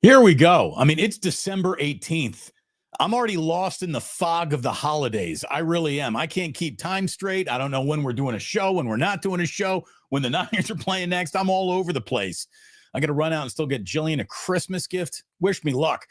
Here we go. I mean, it's December 18th. I'm already lost in the fog of the holidays. I really am. I can't keep time straight. I don't know when we're doing a show, when we're not doing a show, when the Niners are playing next. I'm all over the place. I got to run out and still get Jillian a Christmas gift. Wish me luck.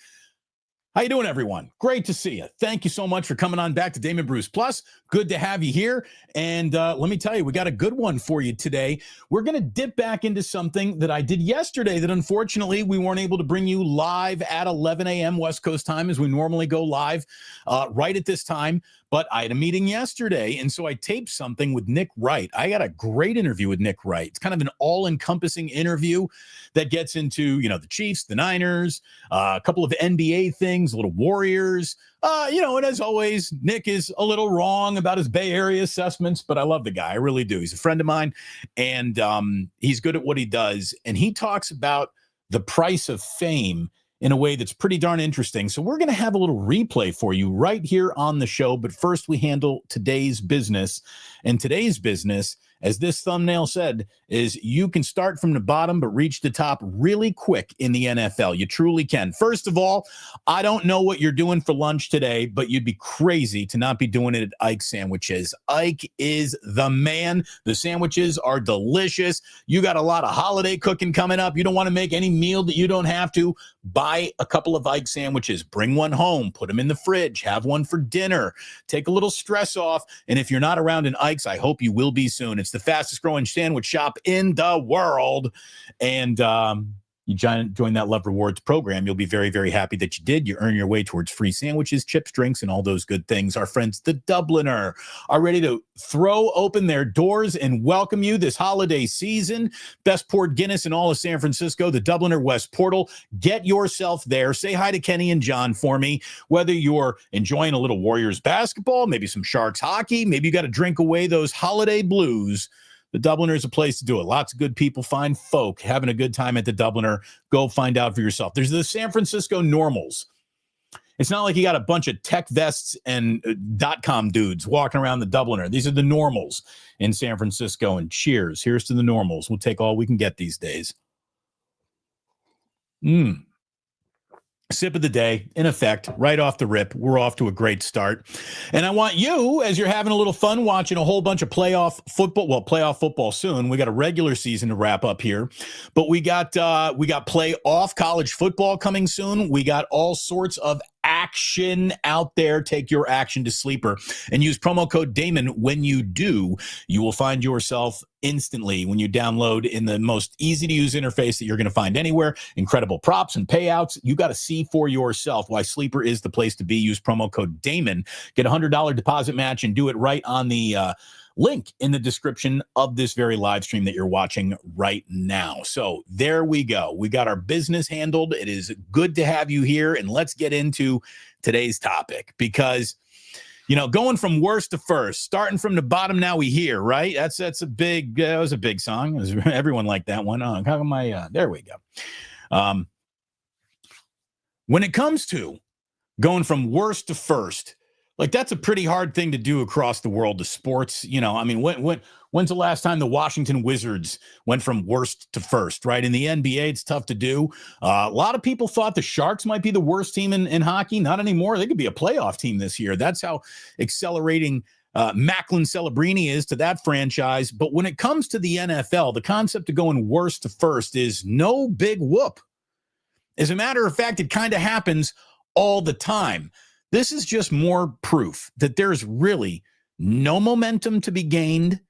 How you doing, everyone? Great to see you. Thank you so much for coming on back to Damon Bruce Plus. Good to have you here. And let me tell you, we got a good one for you today. We're going to dip back into something that I did yesterday that unfortunately we weren't able to bring you live at 11 a.m. West Coast time as we normally go live right at this time. But I had a meeting yesterday, and so I taped something with Nick Wright. I got a great interview with Nick Wright. It's kind of an all-encompassing interview that gets into, the Chiefs, the Niners, a couple of NBA things, a little Warriors. And as always, Nick is a little wrong about his Bay Area assessments, but I love the guy. I really do. He's a friend of mine, and he's good at what he does. And he talks about the price of fame in a way that's pretty darn interesting. So we're going to have a little replay for you right here on the show. But first, we handle today's business. And today's business, as this thumbnail said, is you can start from the bottom but reach the top really quick in the NFL. You truly can. First of all, I don't know what you're doing for lunch today, but you'd be crazy to not be doing it at Ike Sandwiches. Ike is the man. The sandwiches are delicious. You got a lot of holiday cooking coming up. You don't want to make any meal that you don't have to. Buy a couple of Ike sandwiches. Bring one home. Put them in the fridge. Have one for dinner. Take a little stress off. And if you're not around in Ike's, I hope you will be soon. It's the fastest growing sandwich shop in the world. And you join that Love Rewards program. You'll be very, very happy that you did. You earn your way towards free sandwiches, chips, drinks, and all those good things. Our friends, the Dubliner, are ready to throw open their doors and welcome you this holiday season. Best poured Guinness in all of San Francisco, the Dubliner West Portal. Get yourself there. Say hi to Kenny and John for me. Whether you're enjoying a little Warriors basketball, maybe some Sharks hockey, maybe you got to drink away those holiday blues, the Dubliner is a place to do it. Lots of good people, fine folk, having a good time at the Dubliner. Go find out for yourself. There's the San Francisco Normals. It's not like you got a bunch of tech vests and .com dudes walking around the Dubliner. These are the Normals in San Francisco. And cheers. Here's to the Normals. We'll take all we can get these days. Sip of the day, in effect, right off the rip. We're off to a great start. And I want you, as you're having a little fun watching a whole bunch of playoff football soon. We got a regular season to wrap up here, but we got playoff college football coming soon. We got all sorts of action out there. Take your action to Sleeper and use promo code Damon. When you do, you will find yourself instantly, when you download, in the most easy to use interface that you're going to find anywhere. Incredible props and payouts. You got to see for yourself why Sleeper is the place to be. Use promo code Damon. Get a $100 deposit match and do it right on the link in the description of this very live stream that you're watching right now. So there we go. We got our business handled. It is good to have you here, and let's get into today's topic, because going from worst to first, starting from the bottom, now we hear, right? That's a big, that was a big song. Everyone liked that one. Oh, how come there we go. When it comes to going from worst to first, like, that's a pretty hard thing to do across the world of sports. When's the last time the Washington Wizards went from worst to first, right? In the NBA, it's tough to do. A lot of people thought the Sharks might be the worst team in hockey. Not anymore. They could be a playoff team this year. That's how accelerating Macklin Celebrini is to that franchise. But when it comes to the NFL, the concept of going worst to first is no big whoop. As a matter of fact, it kind of happens all the time. This is just more proof that there's really no momentum to be gained.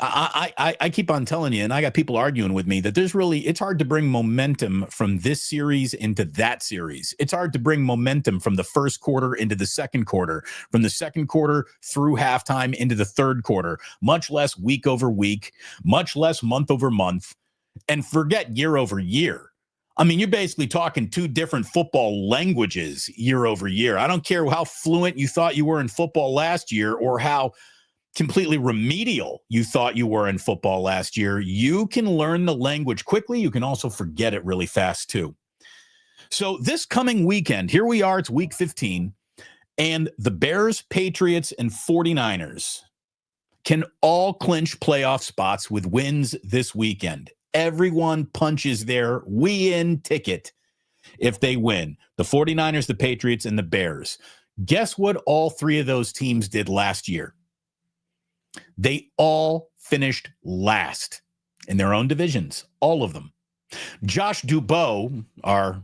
I keep on telling you, and I got people arguing with me, that it's hard to bring momentum from this series into that series. It's hard to bring momentum from the first quarter into the second quarter, from the second quarter through halftime into the third quarter, much less week over week, much less month over month, and forget year over year. I mean, you're basically talking two different football languages year over year. I don't care how fluent you thought you were in football last year or how completely remedial you thought you were in football last year. You can learn the language quickly. You can also forget it really fast, too. So this coming weekend, here we are, it's week 15, and the Bears, Patriots, and 49ers can all clinch playoff spots with wins this weekend. Everyone punches their we-in ticket if they win. The 49ers, the Patriots, and the Bears. Guess what all three of those teams did last year? They all finished last in their own divisions, all of them. Josh Dubow, our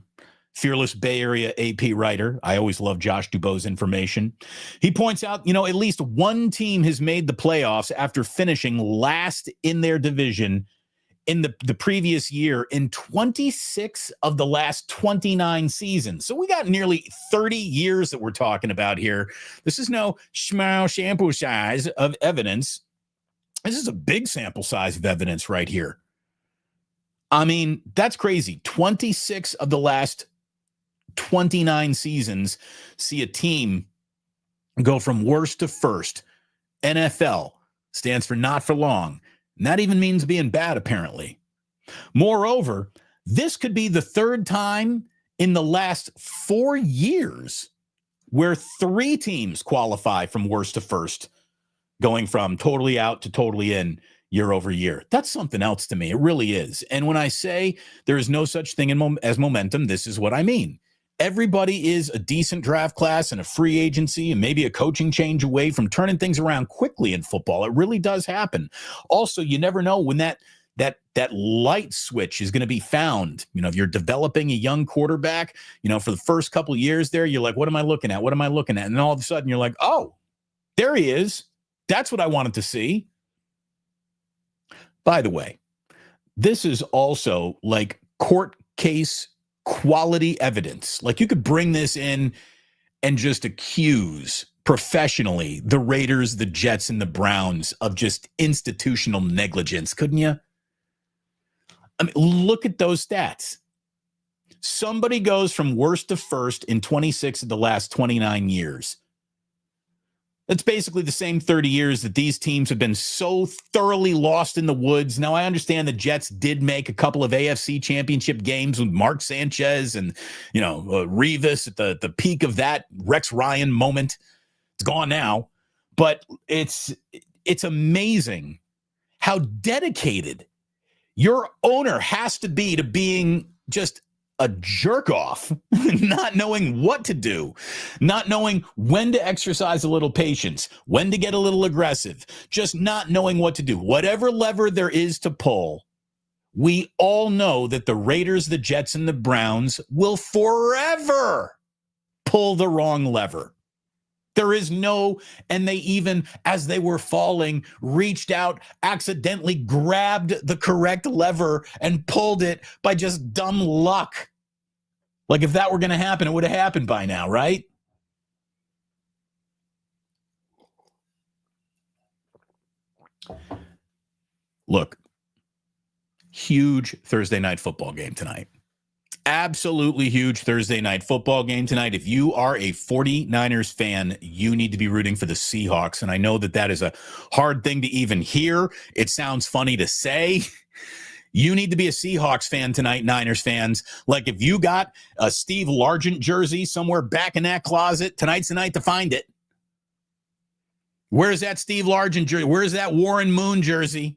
fearless Bay Area AP writer, I always love Josh Dubow's information. He points out, at least one team has made the playoffs after finishing last in their division in the previous year in 26 of the last 29 seasons. So we got nearly 30 years that we're talking about here. This is no small sample size of evidence. This is a big sample size of evidence right here. I mean, that's crazy. 26 of the last 29 seasons see a team go from worst to first. NFL stands for not for long. And that even means being bad, apparently. Moreover, this could be the third time in the last 4 years where 3 teams qualify from worst to first, going from totally out to totally in year over year. That's something else to me. It really is. And when I say there is no such thing as momentum, this is what I mean. Everybody is a decent draft class and a free agency and maybe a coaching change away from turning things around quickly in football. It really does happen. Also, you never know when that light switch is going to be found. If you're developing a young quarterback, for the first couple of years there, you're like, what am I looking at? What am I looking at? And then all of a sudden you're like, oh, there he is. That's what I wanted to see. By the way, this is also like court case quality evidence. Like you could bring this in and just accuse professionally the Raiders, the Jets, and the Browns of just institutional negligence, couldn't you? I mean, look at those stats. Somebody goes from worst to first in 26 of the last 29 years. That's basically the same 30 years that these teams have been so thoroughly lost in the woods. Now, I understand the Jets did make a couple of AFC championship games with Mark Sanchez and, Revis at the peak of that Rex Ryan moment. It's gone now. But it's amazing how dedicated your owner has to be to being just a jerk off, not knowing what to do, not knowing when to exercise a little patience, when to get a little aggressive, just not knowing what to do. Whatever lever there is to pull, we all know that the Raiders, the Jets, and the Browns will forever pull the wrong lever. There is no, and they even, as they were falling, reached out, accidentally grabbed the correct lever and pulled it by just dumb luck. Like if that were going to happen, it would have happened by now, right? Look, huge Thursday night football game tonight. Absolutely huge Thursday night football game tonight. If you are a 49ers fan, you need to be rooting for the Seahawks. And I know that is a hard thing to even hear. It sounds funny to say. You need to be a Seahawks fan tonight, Niners fans. Like if you got a Steve Largent jersey somewhere back in that closet, tonight's the night to find it. Where's that Steve Largent jersey? Where's that Warren Moon jersey?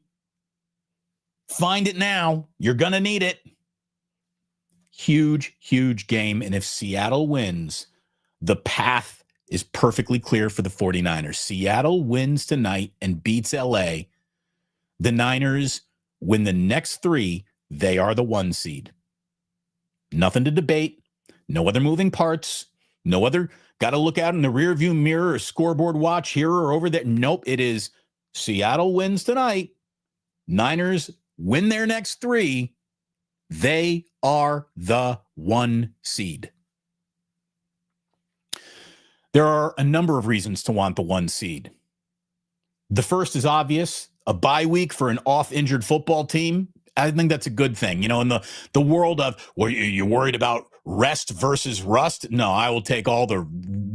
Find it now. You're going to need it. Huge, huge game. And if Seattle wins, the path is perfectly clear for the 49ers. Seattle wins tonight and beats LA. The Niners win the next 3. They are the 1 seed. Nothing to debate. No other moving parts. No other, got to look out in the rear view mirror or scoreboard watch here or over there. Nope. It is Seattle wins tonight. Niners win their next 3. They are the 1 seed. There are a number of reasons to want the 1 seed. The first is obvious. A bye week for an off-injured football team. I think that's a good thing. In the world of, well, you're worried about rest versus rust. No, I will take all the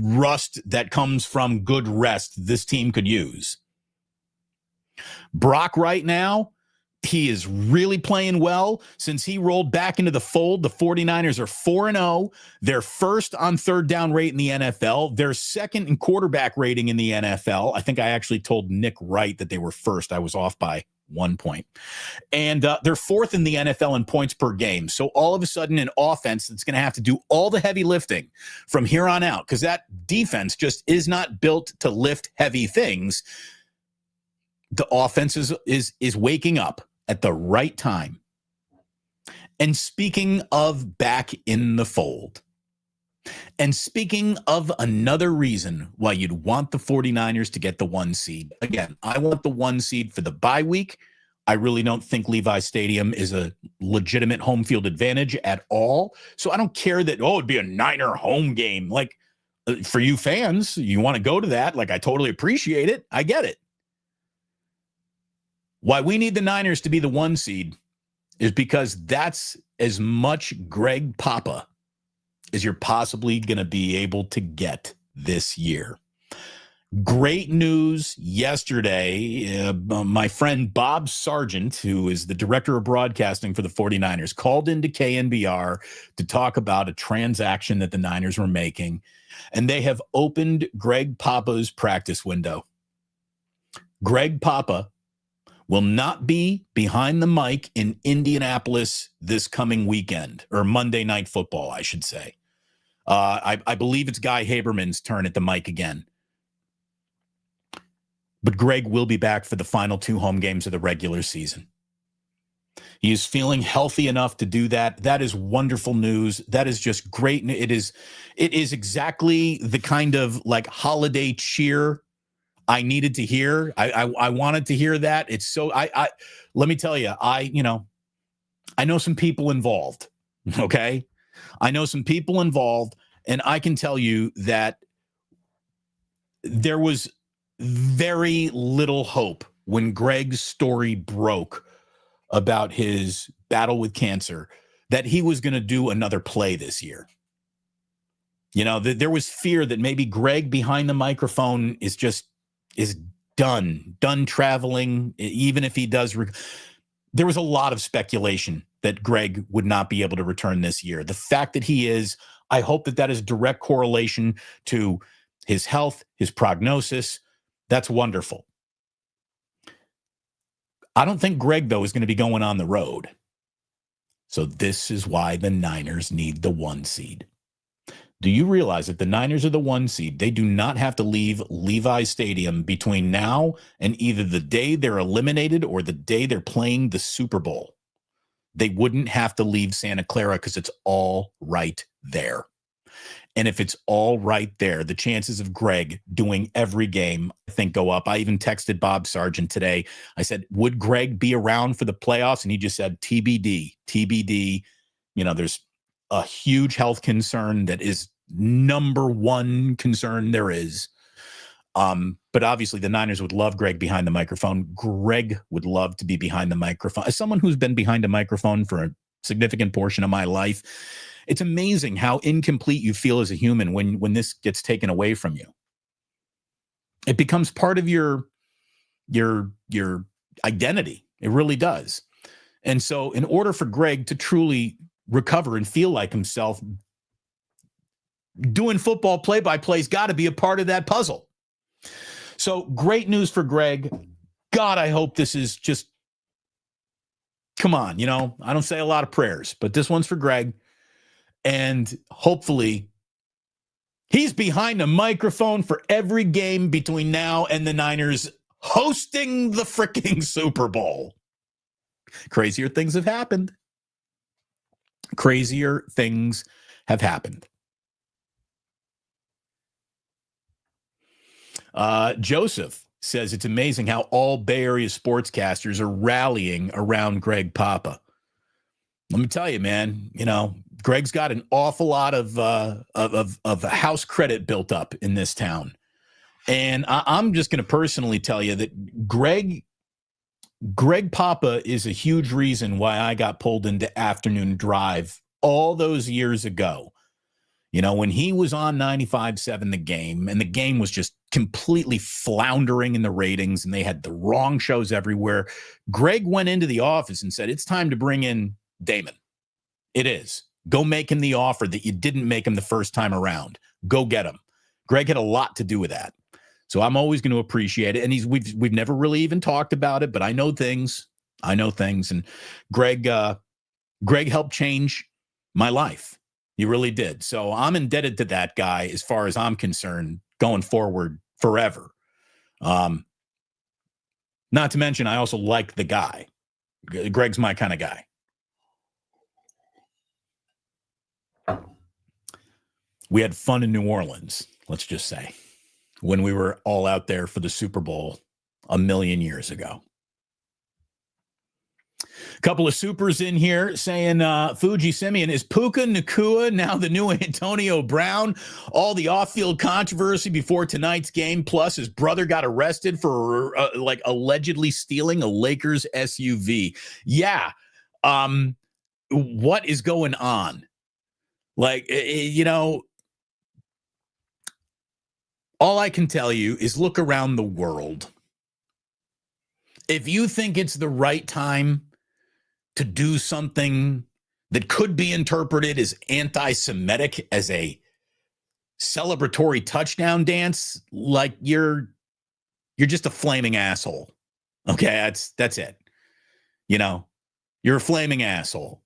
rust that comes from good rest this team could use. Brock right now, he is really playing well. Since he rolled back into the fold, the 49ers are 4-0. They're first on third down rate in the NFL. They're second in quarterback rating in the NFL. I think I actually told Nick Wright that they were first. I was off by 1 point. And they're fourth in the NFL in points per game. So all of a sudden, an offense that's going to have to do all the heavy lifting from here on out, because that defense just is not built to lift heavy things. The offense is waking up at the right time. And speaking of back in the fold, and speaking of another reason why you'd want the 49ers to get the 1 seed, again, I want the 1 seed for the bye week. I really don't think Levi Stadium is a legitimate home field advantage at all. So I don't care that, it'd be a Niner home game. Like, for you fans, you want to go to that. Like, I totally appreciate it. I get it. Why we need the Niners to be the 1 seed is because that's as much Greg Papa as you're possibly going to be able to get this year. Great news yesterday. My friend Bob Sargent, who is the director of broadcasting for the 49ers, called into KNBR to talk about a transaction that the Niners were making, and they have opened Greg Papa's practice window. Greg Papa will not be behind the mic in Indianapolis this coming weekend, or Monday Night Football, I should say. I believe it's Guy Haberman's turn at the mic again. But Greg will be back for the final 2 home games of the regular season. He is feeling healthy enough to do that. That is wonderful news. That is just great. It is exactly the kind of like holiday cheer I needed to hear. I wanted to hear that. It's so let me tell you, I know some people involved. Okay. I know some people involved, and I can tell you that there was very little hope when Greg's story broke about his battle with cancer that he was going to do another play this year. There was fear that maybe Greg behind the microphone is done traveling, even if he does. There was a lot of speculation that Greg would not be able to return this year. The fact that he is, I hope that is direct correlation to his health, his prognosis. That's wonderful. I don't think Greg, though, is going to be going on the road. So this is why the Niners need the 1 seed. Do you realize that the Niners are the 1 seed? They do not have to leave Levi Stadium between now and either the day they're eliminated or the day they're playing the Super Bowl. They wouldn't have to leave Santa Clara because it's all right there. And if it's all right there, the chances of Greg doing every game, I think, go up. I even texted Bob Sargent today. I said, would Greg be around for the playoffs? And he just said, TBD, TBD. There's a huge health concern that is number one concern there is. But obviously the Niners would love Greg behind the microphone. Greg would love to be behind the microphone. As someone who's been behind a microphone for a significant portion of my life, it's amazing how incomplete you feel as a human when this gets taken away from you. It becomes part of your identity. It really does. And so in order for Greg to truly recover and feel like himself, doing football play-by-play's got to be a part of that puzzle. So great news for Greg. God, I hope this is just, come on, I don't say a lot of prayers, but this one's for Greg. And hopefully he's behind a microphone for every game between now and the Niners hosting the freaking Super Bowl. Crazier things have happened. Crazier things have happened. Joseph says it's amazing how all Bay Area sportscasters are rallying around Greg Papa. Let me tell you, man, Greg's got an awful lot of house credit built up in this town. And I'm just going to personally tell you that Greg Papa is a huge reason why I got pulled into Afternoon Drive all those years ago. When he was on 95.7 The Game, and the game was just completely floundering in the ratings, and they had the wrong shows everywhere, Greg went into the office and said, it's time to bring in Damon. It is. Go make him the offer that you didn't make him the first time around. Go get him. Greg had a lot to do with that. So I'm always going to appreciate it. And we've never really even talked about it, but I know things. And Greg helped change my life. He really did. So I'm indebted to that guy as far as I'm concerned going forward forever. Not to mention, I also like the guy. Greg's my kind of guy. We had fun in New Orleans, let's just say, when we were all out there for the Super Bowl a million years ago. A couple of supers in here saying, Fuji Simeon, is Puka Nacua now the new Antonio Brown? All the off-field controversy before tonight's game, plus his brother got arrested for allegedly stealing a Lakers SUV. Yeah. What is going on? All I can tell you is look around the world. If you think it's the right time to do something that could be interpreted as anti-Semitic, as a celebratory touchdown dance, like you're just a flaming asshole. Okay, that's it. You're a flaming asshole.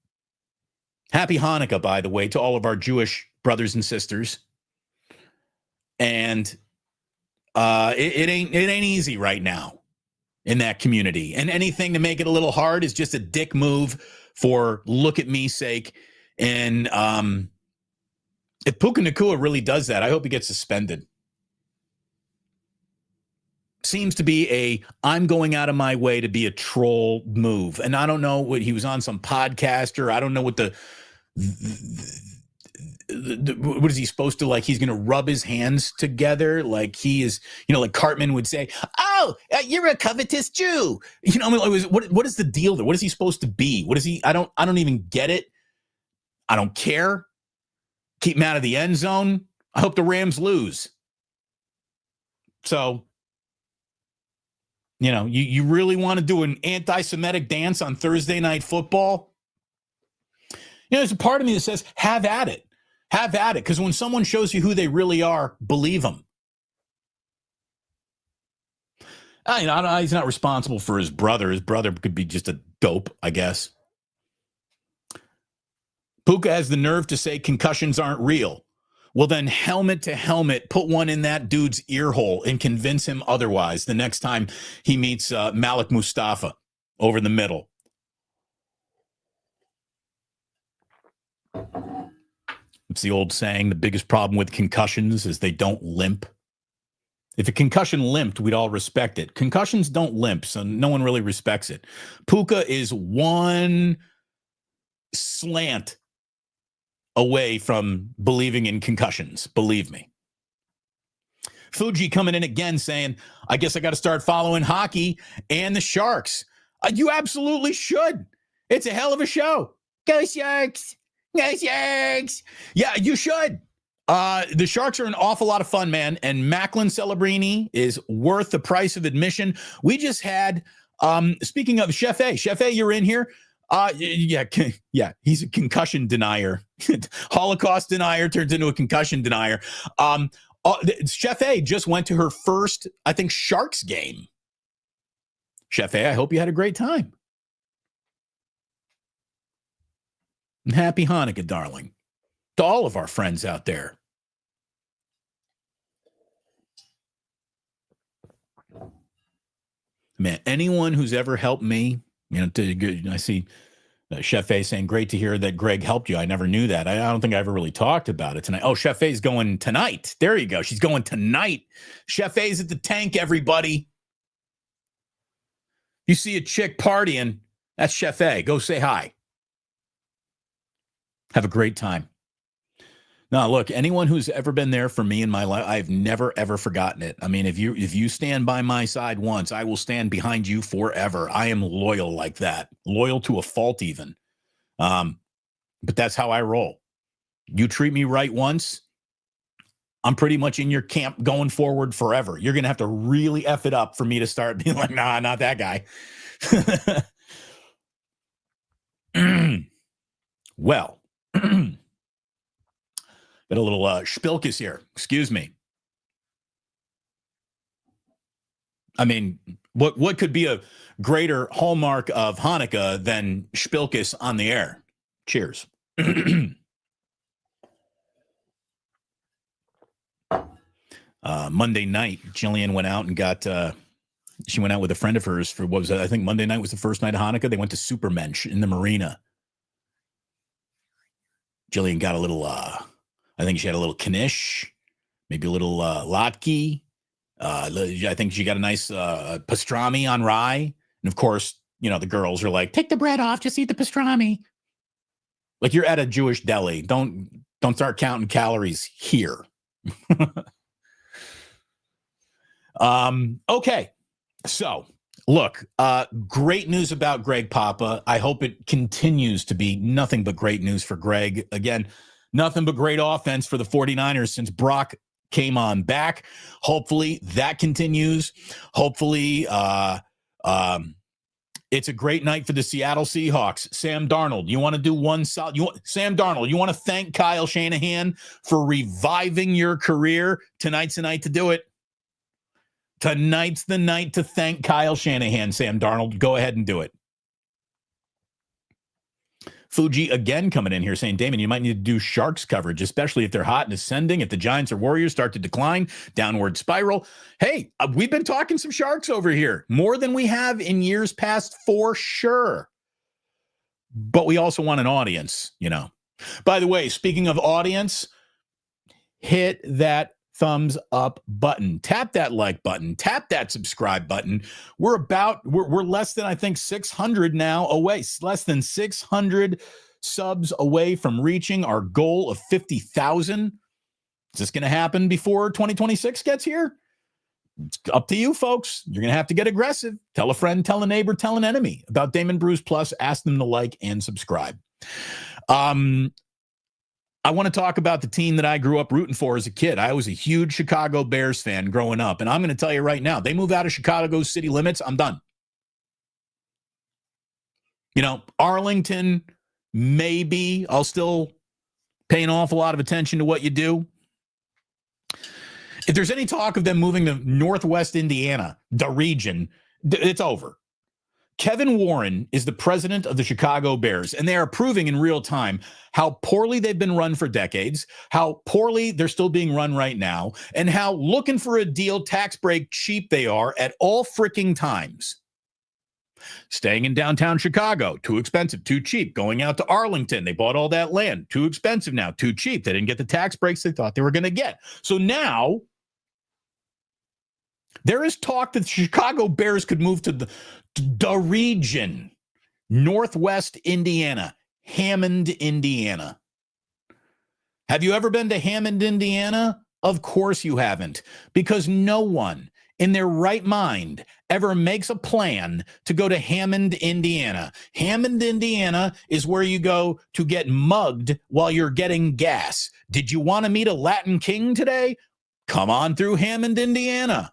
Happy Hanukkah, by the way, to all of our Jewish brothers and sisters. And it ain't easy right now in that community. And anything to make it a little hard is just a dick move for look at me sake. And if Puka Nacua really does that, I hope he gets suspended. Seems to be I'm going out of my way to be a troll move. And I don't know what he was on, some podcaster. I don't know what what is he supposed to, he's going to rub his hands together like he is, like Cartman would say, oh, you're a covetous Jew. What is the deal there? What is he supposed to be? What is he? I don't even get it. I don't care. Keep him out of the end zone. I hope the Rams lose. So, you really want to do an anti-Semitic dance on Thursday Night Football? There's a part of me that says, have at it. Have at it. Because when someone shows you who they really are, believe them. He's not responsible for his brother. His brother could be just a dope, I guess. Puka has the nerve to say concussions aren't real. Well, then helmet to helmet, put one in that dude's ear hole and convince him otherwise the next time he meets Malik Mustafa over the middle. It's the old saying, the biggest problem with concussions is they don't limp. If a concussion limped, we'd all respect it. Concussions don't limp, so no one really respects it. Puka is one slant away from believing in concussions, believe me. Fuji coming in again saying, I guess I got to start following hockey and the Sharks. You absolutely should. It's a hell of a show. Go Sharks. Go Sharks. Yeah, you should. The Sharks are an awful lot of fun, man. And Macklin Celebrini is worth the price of admission. We just had, speaking of Chef A, you're in here. Yeah, he's a concussion denier. Holocaust denier turns into a concussion denier. Chef A just went to her first, I think, Sharks game. Chef A, I hope you had a great time. And happy Hanukkah, darling, to all of our friends out there. Man, anyone who's ever helped me, I see Chef A saying, great to hear that Greg helped you. I never knew that. I don't think I ever really talked about it tonight. Oh, Chef A's going tonight. There you go. She's going tonight. Chef A's at the tank, everybody. You see a chick partying, that's Chef A. Go say hi. Have a great time. Now, look, anyone who's ever been there for me in my life, I've never, ever forgotten it. I mean, if you stand by my side once, I will stand behind you forever. I am loyal like that, loyal to a fault even. But that's how I roll. You treat me right once, I'm pretty much in your camp going forward forever. You're going to have to really F it up for me to start being like, nah, not that guy. Well, got a little Spilkus here. Excuse me. I mean, what could be a greater hallmark of Hanukkah than Spilkis on the air? Cheers. Monday night, Jillian went out and got, she went out with a friend of hers for, what was it? I think Monday night was the first night of Hanukkah. They went to Supermensch in the marina. Jillian got a little, I think she had a little knish, maybe a little latke. I think she got a nice pastrami on rye. And of course, you know, the girls are like, take the bread off, just eat the pastrami. Like you're at a Jewish deli. Don't start counting calories here. Okay. So look, great news about Greg Papa. I hope it continues to be nothing but great news for Greg. Again, nothing but great offense for the 49ers since Brock came on back. Hopefully that continues. Hopefully, it's a great night for the Seattle Seahawks. Sam Darnold, you want to do one solid? Sam Darnold, you want to thank Kyle Shanahan for reviving your career? Tonight's the night to do it. Tonight's the night to thank Kyle Shanahan, Sam Darnold. Go ahead and do it. Fuji again coming in here saying, Damon, you might need to do Sharks coverage, especially if they're hot and ascending. If the Giants or Warriors start to decline, downward spiral. Hey, we've been talking some Sharks over here, more than we have in years past for sure. But we also want an audience, you know. By the way, speaking of audience, hit that thumbs up button, tap that like button, tap that subscribe button. We're less than, I think, 600 now away, less than 600 subs away from reaching our goal of 50,000. Is this going to happen before 2026 gets here? It's up to you, folks. You're going to have to get aggressive. Tell a friend, tell a neighbor, tell an enemy about Damon Brews Plus. Ask them to like and subscribe. I want to talk about the team that I grew up rooting for as a kid. I was a huge Chicago Bears fan growing up, and I'm going to tell you right now, they move out of Chicago city limits, I'm done. You know, Arlington, maybe I'll still pay an awful lot of attention to what you do. If there's any talk of them moving to Northwest Indiana, the region, it's over. Kevin Warren is the president of the Chicago Bears, and they are proving in real time how poorly they've been run for decades, how poorly they're still being run right now, and how looking for a deal, tax break cheap they are at all freaking times. Staying in downtown Chicago, too expensive, too cheap. Going out to Arlington, they bought all that land, too expensive now, too cheap. They didn't get the tax breaks they thought they were going to get. So now there is talk that the Chicago Bears could move to the region, Northwest Indiana, Hammond, Indiana. Have you ever been to Hammond, Indiana? Of course you haven't, because no one in their right mind ever makes a plan to go to Hammond, Indiana. Hammond, Indiana is where you go to get mugged while you're getting gas. Did you want to meet a Latin king today? Come on through Hammond, Indiana.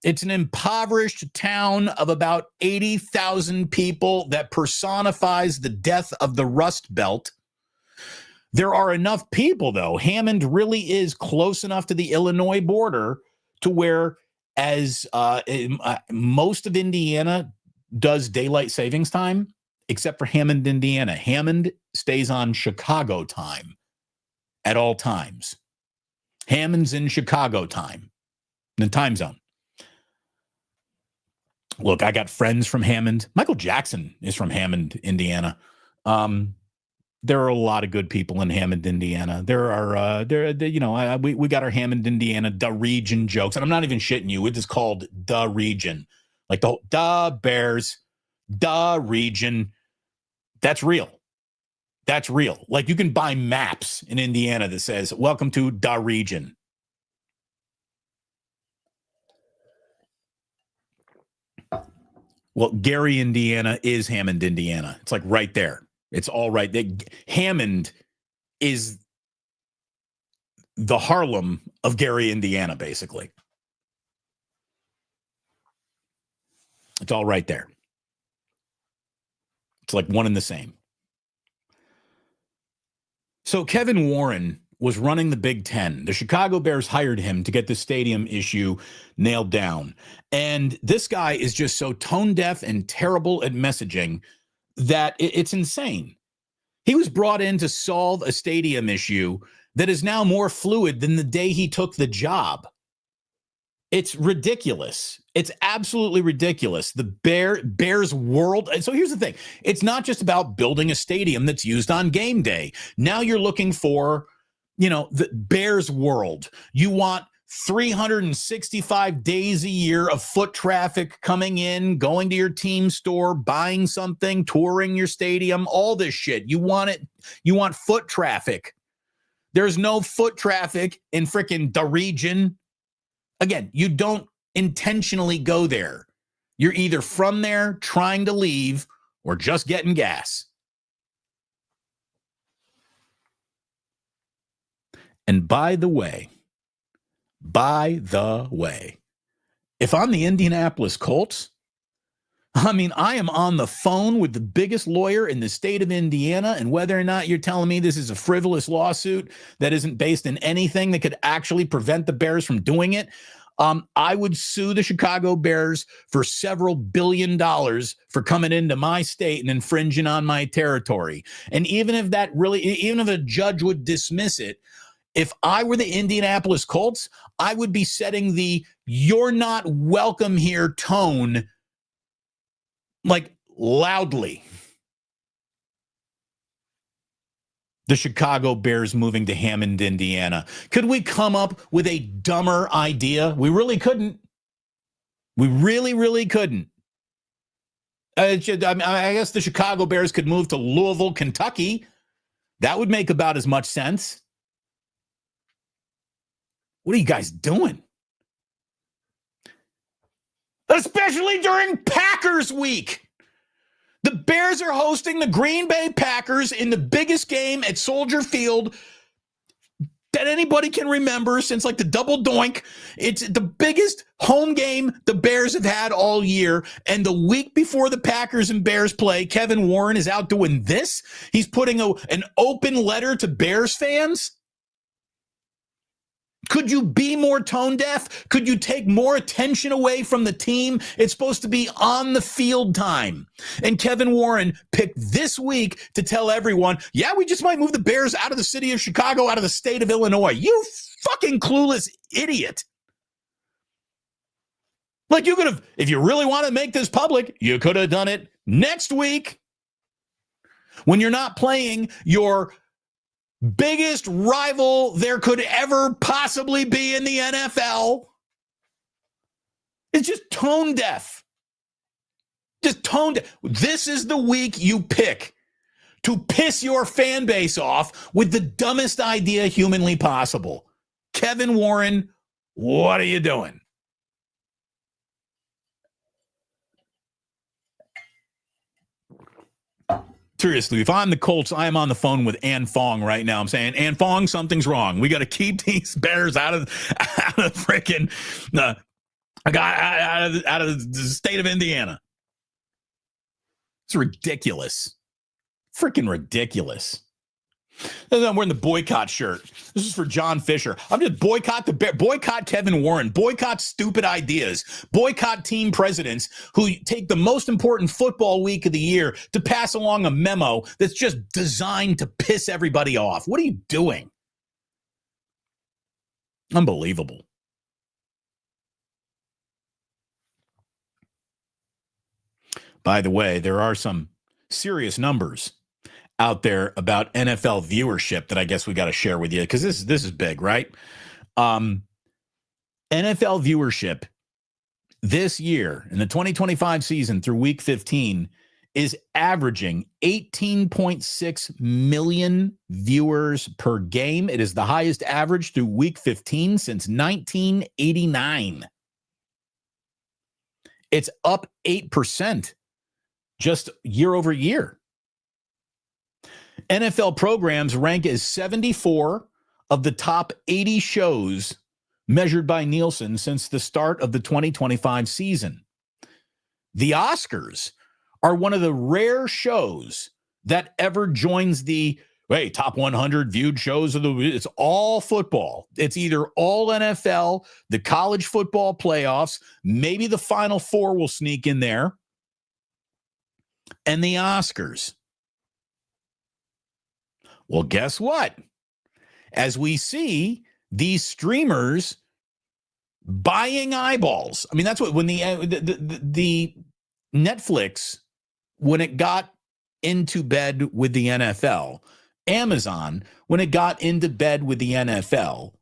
It's an impoverished town of about 80,000 people that personifies the death of the Rust Belt. There are enough people, though. Hammond really is close enough to the Illinois border to where, as most of Indiana does daylight savings time, except for Hammond, Indiana. Hammond stays on Chicago time at all times. Hammond's in Chicago time, the time zone. Look, I got friends from Hammond. Michael Jackson is from Hammond, Indiana. There are a lot of good people in Hammond, Indiana. We got our Hammond, Indiana, the region jokes. And I'm not even shitting you. It is called the region. Like the Bears, the region. That's real. That's real. Like you can buy maps in Indiana that says, welcome to the region. Well, Gary, Indiana is Hammond, Indiana. It's like right there. It's all right. Hammond is the Harlem of Gary, Indiana, basically. It's all right there. It's like one and the same. So Kevin Warren was running the Big Ten. The Chicago Bears hired him to get the stadium issue nailed down. And this guy is just so tone deaf and terrible at messaging that it's insane. He was brought in to solve a stadium issue that is now more fluid than the day he took the job. It's ridiculous. It's absolutely ridiculous. The Bears world. And so here's the thing. It's not just about building a stadium that's used on game day. Now you're looking for, the Bears world. You want 365 days a year of foot traffic coming in, going to your team store, buying something, touring your stadium, all this shit. You want it. You want foot traffic. There's no foot traffic in frickin' the region. Again, you don't intentionally go there. You're either from there trying to leave or just getting gas. And by the way, if I'm the Indianapolis Colts, I am on the phone with the biggest lawyer in the state of Indiana, and whether or not you're telling me this is a frivolous lawsuit that isn't based in anything that could actually prevent the Bears from doing it, I would sue the Chicago Bears for several $billion for coming into my state and infringing on my territory. And even if a judge would dismiss it, if I were the Indianapolis Colts, I would be setting the "you're not welcome here" tone loudly. The Chicago Bears moving to Hammond, Indiana. Could we come up with a dumber idea? We really couldn't. We really, really couldn't. I guess the Chicago Bears could move to Louisville, Kentucky. That would make about as much sense. What are you guys doing? Especially during Packers week. The Bears are hosting the Green Bay Packers in the biggest game at Soldier Field that anybody can remember since the double doink. It's the biggest home game the Bears have had all year. And the week before the Packers and Bears play, Kevin Warren is out doing this. He's putting an open letter to Bears fans. Could you be more tone deaf? Could you take more attention away from the team? It's supposed to be on the field time. And Kevin Warren picked this week to tell everyone, yeah, we just might move the Bears out of the city of Chicago, out of the state of Illinois. You fucking clueless idiot. You could have, if you really want to make this public, you could have done it next week when you're not playing your biggest rival there could ever possibly be in the NFL. It's just tone deaf. Just tone deaf. This is the week you pick to piss your fan base off with the dumbest idea humanly possible. Kevin Warren, what are you doing? Seriously, if I'm the Colts, I am on the phone with Ann Fong right now. I'm saying, Ann Fong, something's wrong. We got to keep these Bears out of freaking out of the state of Indiana. It's ridiculous, freaking ridiculous. I'm wearing the boycott shirt. This is for John Fisher. I'm just boycott Kevin Warren, boycott stupid ideas, boycott team presidents who take the most important football week of the year to pass along a memo that's just designed to piss everybody off. What are you doing? Unbelievable. By the way, there are some serious numbers out there about NFL viewership that I guess we got to share with you because this is big, right? NFL viewership this year in the 2025 season through week 15 is averaging 18.6 million viewers per game. It is the highest average through week 15 since 1989. It's up 8% just year over year. NFL programs rank as 74 of the top 80 shows measured by Nielsen since the start of the 2025 season. The Oscars are one of the rare shows that ever joins the Hey, top 100 viewed shows of the week. It's all football. It's either all NFL, the college football playoffs, maybe the Final Four will sneak in there, and the Oscars. Well, guess what? As we see these streamers buying eyeballs. I mean, that's what when the Netflix, when it got into bed with the NFL, Amazon, when it got into bed with the NFL,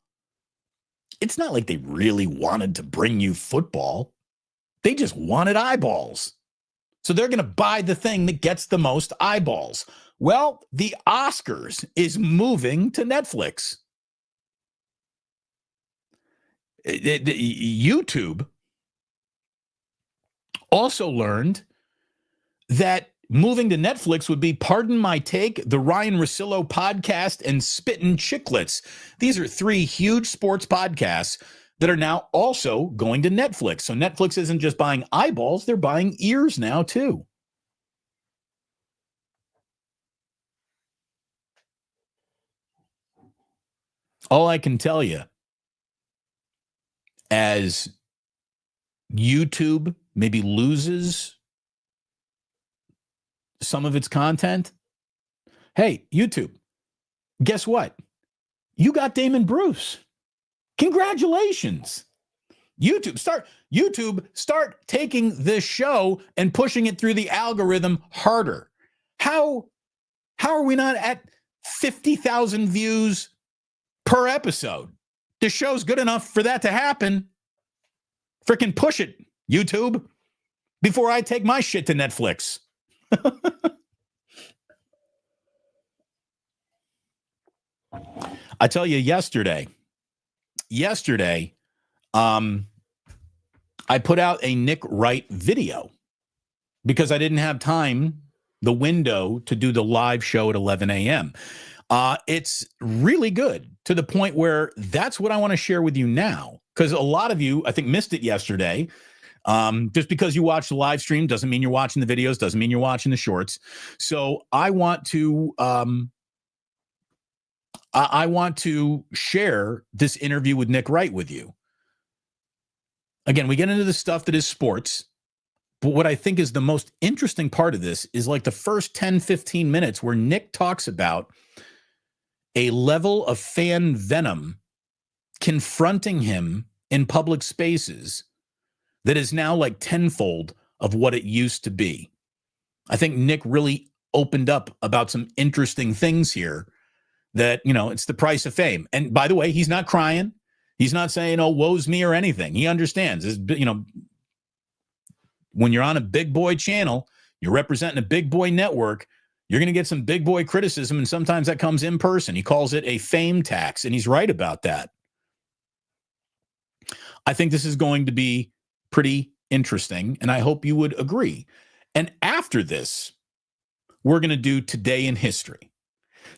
it's not like they really wanted to bring you football. They just wanted eyeballs. So they're going to buy the thing that gets the most eyeballs. Well, the Oscars is moving to Netflix. YouTube also learned that moving to Netflix would be, pardon my take, the Ryan Russillo podcast and Spittin' Chicklets. These are 3 huge sports podcasts that are now also going to Netflix. So Netflix isn't just buying eyeballs, they're buying ears now too. All I can tell you, as YouTube maybe loses some of its content, hey, YouTube, guess what? You got Damon Bruce. Congratulations. YouTube, start taking this show and pushing it through the algorithm harder. How are we not at 50,000 views per episode? The show's good enough for that to happen. Frickin' push it, YouTube, before I take my shit to Netflix. I tell you, yesterday, I put out a Nick Wright video because I didn't have time, the window, to do the live show at 11 a.m. It's really good, to the point where that's what I want to share with you now, because a lot of you, I think, missed it yesterday. Just because you watch the live stream doesn't mean you're watching the videos, doesn't mean you're watching the shorts. So I want to share this interview with Nick Wright with you. Again, we get into the stuff that is sports, but what I think is the most interesting part of this is like the first 10, 15 minutes where Nick talks about a level of fan venom confronting him in public spaces that is now like tenfold of what it used to be. I think Nick really opened up about some interesting things here that, it's the price of fame. And by the way, he's not crying. He's not saying, oh, woe's me or anything. He understands. When you're on a big boy channel, you're representing a big boy network, you're going to get some big boy criticism, and sometimes that comes in person. He calls it a fame tax, and he's right about that. I think this is going to be pretty interesting, and I hope you would agree. And after this, we're going to do Today in History.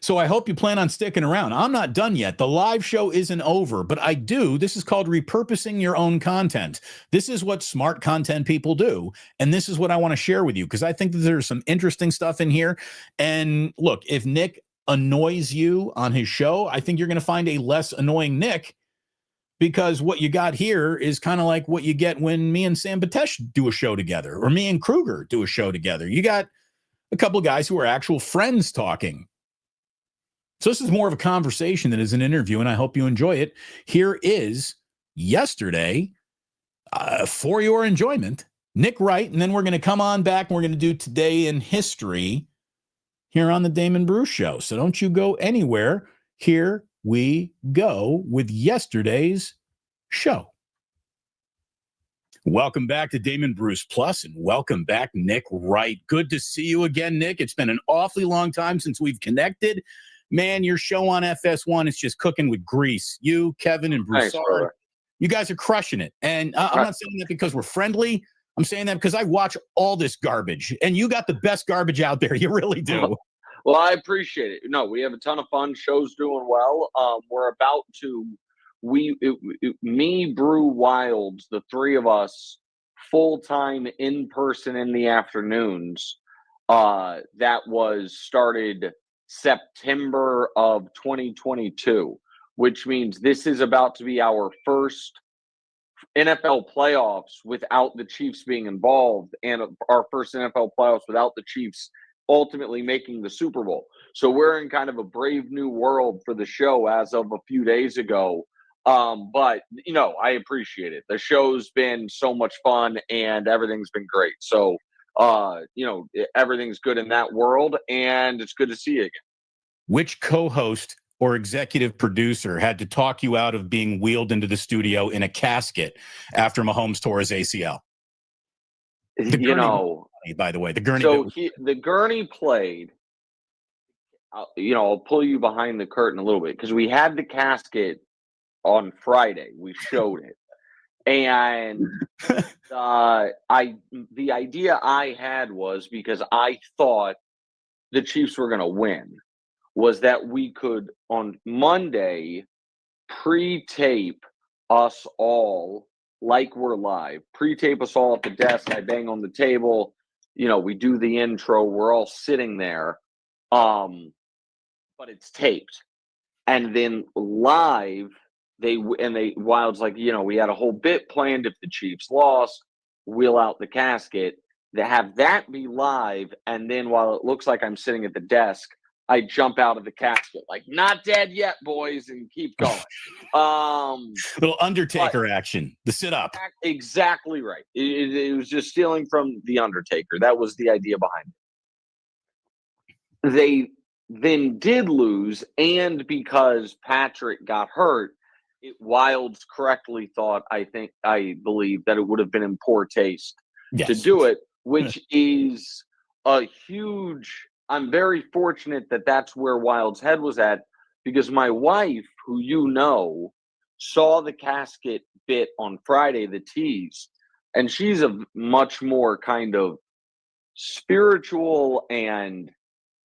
So I hope you plan on sticking around. I'm not done yet. The live show isn't over, but this is called repurposing your own content. This is what smart content people do. And this is what I want to share with you, because I think that there's some interesting stuff in here. And look, if Nick annoys you on his show, I think you're going to find a less annoying Nick, because what you got here is kind of like what you get when me and Sam Batesh do a show together, or me and Kruger do a show together. You got a couple of guys who are actual friends talking. So this is more of a conversation than is an interview, and I hope you enjoy it. Here is yesterday, for your enjoyment, Nick Wright, and then we're going to come on back and we're going to do Today in History here on the Damon Bruce Show. So don't you go anywhere. Here we go with yesterday's show. Welcome back to Damon Bruce Plus, and welcome back, Nick Wright. Good to see you again, Nick. It's been an awfully long time since we've connected. Man, your show on FS1 is just cooking with grease. You, Kevin, and Broussard, you guys are crushing it. And I'm not saying that because we're friendly. I'm saying that because I watch all this garbage, and you got the best garbage out there. You really do. Well, I appreciate it. No, we have a ton of fun. Show's doing well. We're about to, me, Brew, Wilds, the 3 of us, full-time in person in the afternoons. That was started September of 2022, which means this is about to be our first NFL playoffs without the Chiefs being involved, and our first NFL playoffs without the Chiefs ultimately making the Super Bowl. So we're in kind of a brave new world for the show as of a few days ago. But, I appreciate it. The show's been so much fun and everything's been great. So, everything's good in that world, and it's good to see you again. Which co-host or executive producer had to talk you out of being wheeled into the studio in a casket after Mahomes tore his ACL? By the way, the gurney. So the gurney played. I'll pull you behind the curtain a little bit because we had the casket on Friday. We showed it, and the idea I had was, because I thought the Chiefs were going to win, was that we could on Monday pre-tape us all like we're live. Pre-tape us all at the desk. I bang on the table. We do the intro. We're all sitting there, but it's taped. And then live, Wild's like, we had a whole bit planned. If the Chiefs lost, wheel out the casket. They have that be live, and then while it looks like I'm sitting at the desk, I jump out of the casket, like, not dead yet, boys, and keep going. Little Undertaker action, the sit-up. Exactly right. It was just stealing from the Undertaker. That was the idea behind it. They then did lose, and because Patrick got hurt, Wilds correctly thought, I believe, that it would have been in poor taste to do it, which is a huge... I'm very fortunate that that's where Wild's head was at, because my wife, who saw the casket bit on Friday, the tease, and she's a much more kind of spiritual and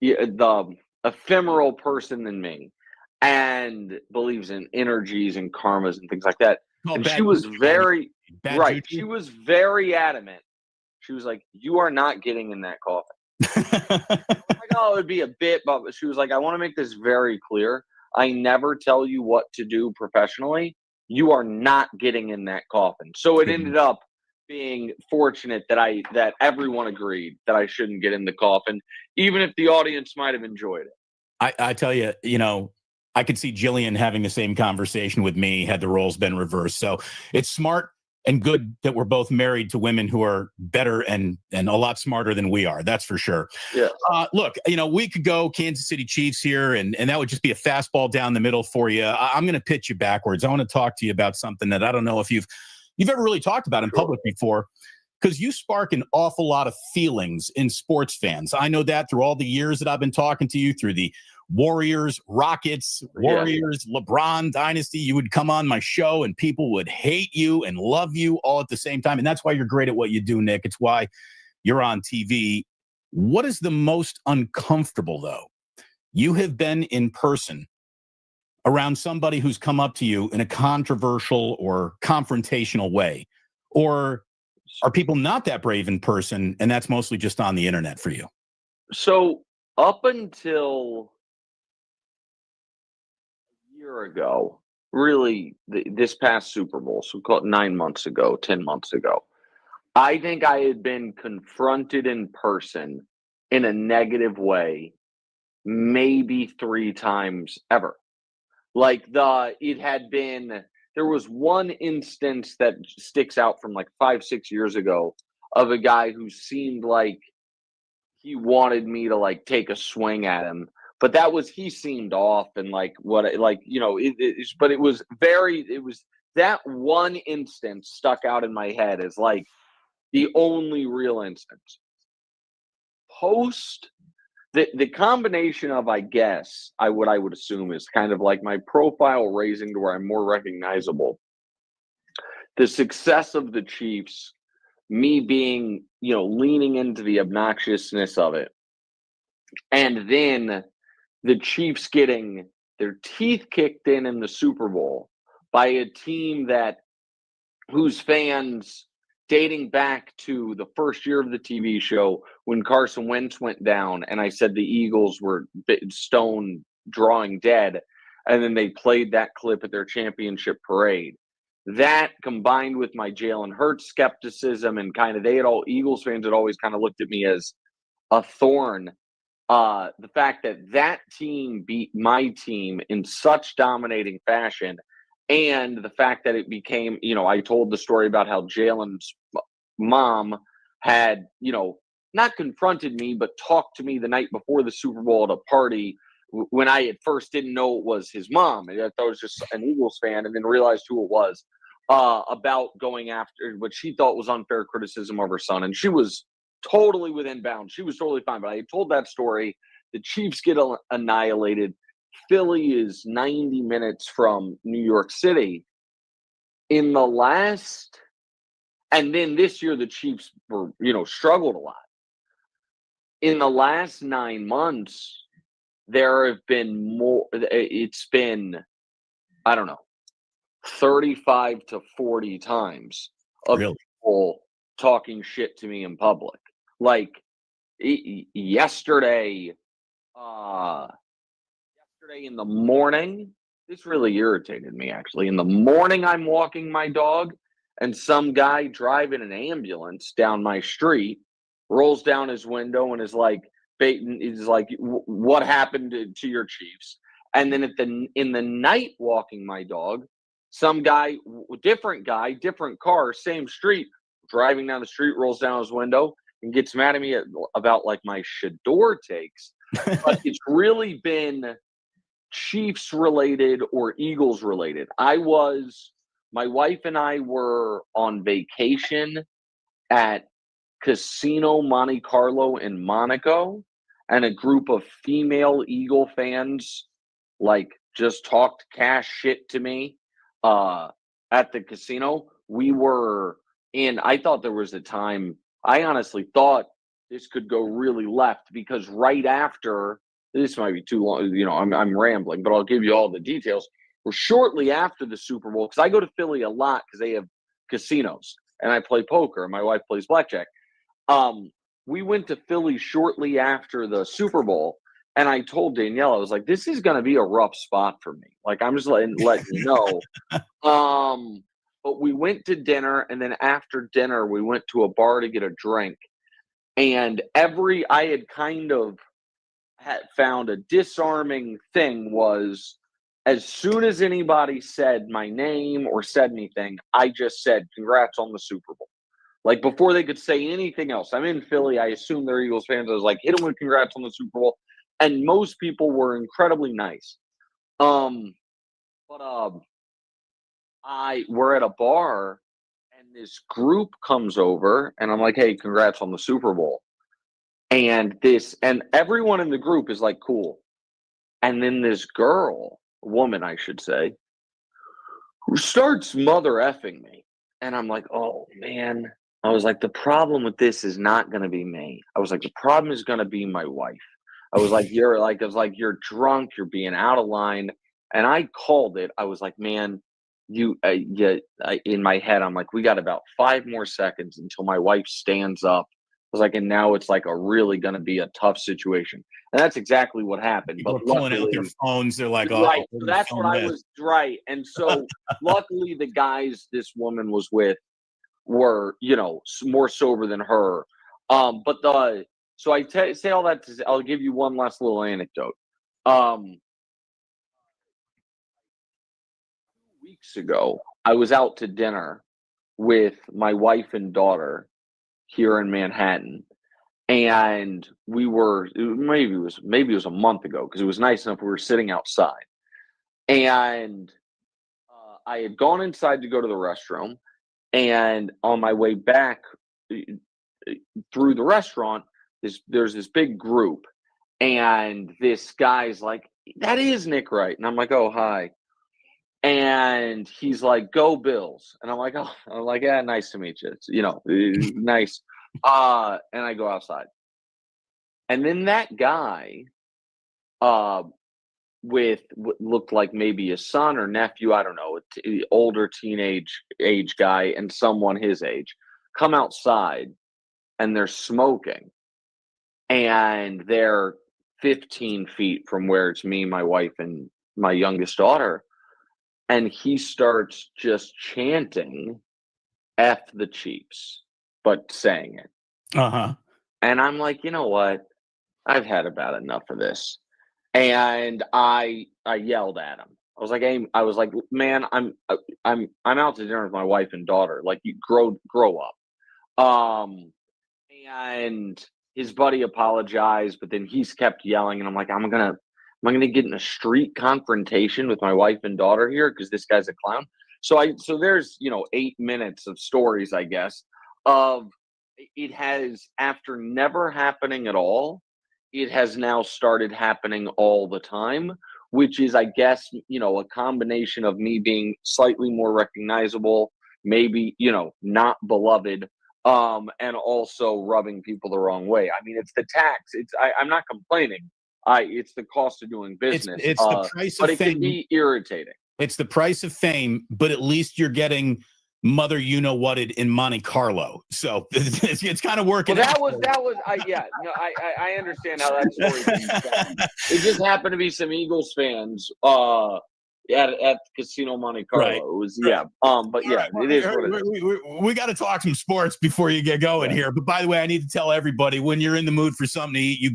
the ephemeral person than me, and believes in energies and karmas and things like that. And she was very right. She was very adamant. She was like, "You are not getting in that coffin." It would be a bit, but she was like, I want to make this very clear. I never tell you what to do professionally. You are not getting in that coffin. So it ended up being fortunate that everyone agreed that I shouldn't get in the coffin, even if the audience might have enjoyed it. I tell you, I could see Jillian having the same conversation with me had the roles been reversed. So it's smart and good that we're both married to women who are better and a lot smarter than we are. That's for sure. Yeah. Look, we could go Kansas City Chiefs here, and that would just be a fastball down the middle for you. I'm going to pitch you backwards. I want to talk to you about something that I don't know if you've ever really talked about in public before, because you spark an awful lot of feelings in sports fans. I know that through all the years that I've been talking to you, through the Warriors, Rockets, Warriors, LeBron dynasty. You would come on my show and people would hate you and love you all at the same time. And that's why you're great at what you do, Nick. It's why you're on TV. What is the most uncomfortable, though, you have been in person around somebody who's come up to you in a controversial or confrontational way? Or are people not that brave in person, and that's mostly just on the internet for you? So up until year ago, really this past Super Bowl, so call it 9 months ago, 10 months ago, I think I had been confronted in person in a negative way maybe 3 times ever. There was one instance that sticks out from like 5-6 years ago of a guy who seemed like he wanted me to like take a swing at him. But he seemed off and but it was that one instance stuck out in my head as like the only real instance. The combination of, I guess, what I would assume is kind of like my profile raising to where I'm more recognizable. The success of the Chiefs, me being, leaning into the obnoxiousness of it, and then the Chiefs getting their teeth kicked in the Super Bowl by a team whose fans dating back to the first year of the TV show when Carson Wentz went down, and I said the Eagles were stone drawing dead, and then they played that clip at their championship parade. That combined with my Jalen Hurts skepticism and kind of Eagles fans had always kind of looked at me as a thorn. The fact that team beat my team in such dominating fashion, and the fact that it became, I told the story about how Jalen's mom had, not confronted me, but talked to me the night before the Super Bowl at a party when I at first didn't know it was his mom. I thought it was just an Eagles fan, and then realized who it was, about going after what she thought was unfair criticism of her son. And she was totally within bounds. She was totally fine. But I told that story. The Chiefs get annihilated. Philly is 90 minutes from New York City. And then this year the Chiefs were, struggled a lot. In the last 9 months, there have been more. It's been, I don't know, 35 to 40 times of people talking shit to me in public. Like yesterday in the morning, this really irritated me actually. In the morning, I'm walking my dog, and some guy driving an ambulance down my street rolls down his window and is like, what happened to your Chiefs? And then in the night, walking my dog, some guy, different car, same street, driving down the street, rolls down his window and gets mad at me about like my Shador takes. But it's really been Chiefs related or Eagles related. My wife and I were on vacation at Casino Monte Carlo in Monaco, and a group of female Eagle fans like just talked cash shit to me at the casino. I thought there was a time, I honestly thought this could go really left, because right after, this might be too long, I'm rambling, but I'll give you all the details. Or shortly after the Super Bowl, because I go to Philly a lot because they have casinos and I play poker and my wife plays blackjack. We went to Philly shortly after the Super Bowl, and I told Danielle, I was like, this is going to be a rough spot for me. Like, I'm just letting you know. But we went to dinner, and then after dinner, we went to a bar to get a drink. And I had kind of found a disarming thing was, as soon as anybody said my name or said anything, I just said, congrats on the Super Bowl. Like, before they could say anything else. I'm in Philly. I assume they're Eagles fans. I was like, hit them with congrats on the Super Bowl. And most people were incredibly nice. We're at a bar, and this group comes over, and I'm like, hey, congrats on the Super Bowl. And everyone in the group is like, cool. And then this woman, I should say, who starts mother effing me. And I'm like, oh, man. I was like, the problem with this is not going to be me. I was like, the problem is going to be my wife. I was like, you're drunk. You're being out of line. And I called it. I was like, man, in my head, I'm like, we got about 5 more seconds until my wife stands up. I was like, and now it's like really going to be a tough situation. And that's exactly what happened. People but are pulling out their phones. They're like, oh, right. So that's what I was, right. And so luckily the guys this woman was with were, more sober than her. So I say all that to say, I'll give you one last little anecdote. 2 weeks ago, I was out to dinner with my wife and daughter here in Manhattan. And maybe it was a month ago, because it was nice enough. We were sitting outside, and I had gone inside to go to the restroom. And on my way back through the restaurant, there's this big group, and this guy's like, that is Nick Wright. And I'm like, oh, hi. And he's like, go Bills. And I'm like, yeah, nice to meet you. It's, nice. And I go outside. And then that guy with what looked like maybe a son or nephew, I don't know, older teenage age guy, and someone his age, come outside and they're smoking, and they're 15 feet from where it's me, my wife, and my youngest daughter. And he starts just chanting F the Chiefs, but saying it. Uh-huh. And I'm like, you know what? I've had about enough of this. And I yelled at him. I was like, man, I'm out to dinner with my wife and daughter. Like, you grow up. And his buddy apologized, but then he's kept yelling, and I'm like, am I gonna get in a street confrontation with my wife and daughter here because this guy's a clown? So there's 8 minutes of stories, I guess, of it has, after never happening at all, it has now started happening all the time, which is, I guess, a combination of me being slightly more recognizable, maybe, not beloved, and also rubbing people the wrong way. I mean, it's the tax. I'm not complaining. It's the cost of doing business. It's the price but of it fame. can be irritating. It's the price of fame, but at least you're getting mother you-know-whatted in Monte Carlo. So it's kind of working out. I understand how that story can be. It just happened to be some Eagles fans at Casino Monte Carlo. Right. It was, but yeah, it is what it is. We got to talk some sports before you get going here. But by the way, I need to tell everybody, when you're in the mood for something to eat, you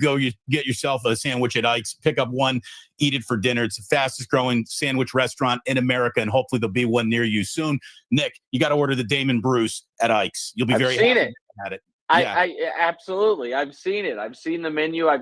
get yourself a sandwich at Ike's, pick up one, eat it for dinner. It's the fastest growing sandwich restaurant in America, and hopefully there'll be one near you soon. Nick, you got to order the Damon Bruce at Ike's. You'll be very happy at it. Yeah. I absolutely. I've seen it. I've seen the menu. I'm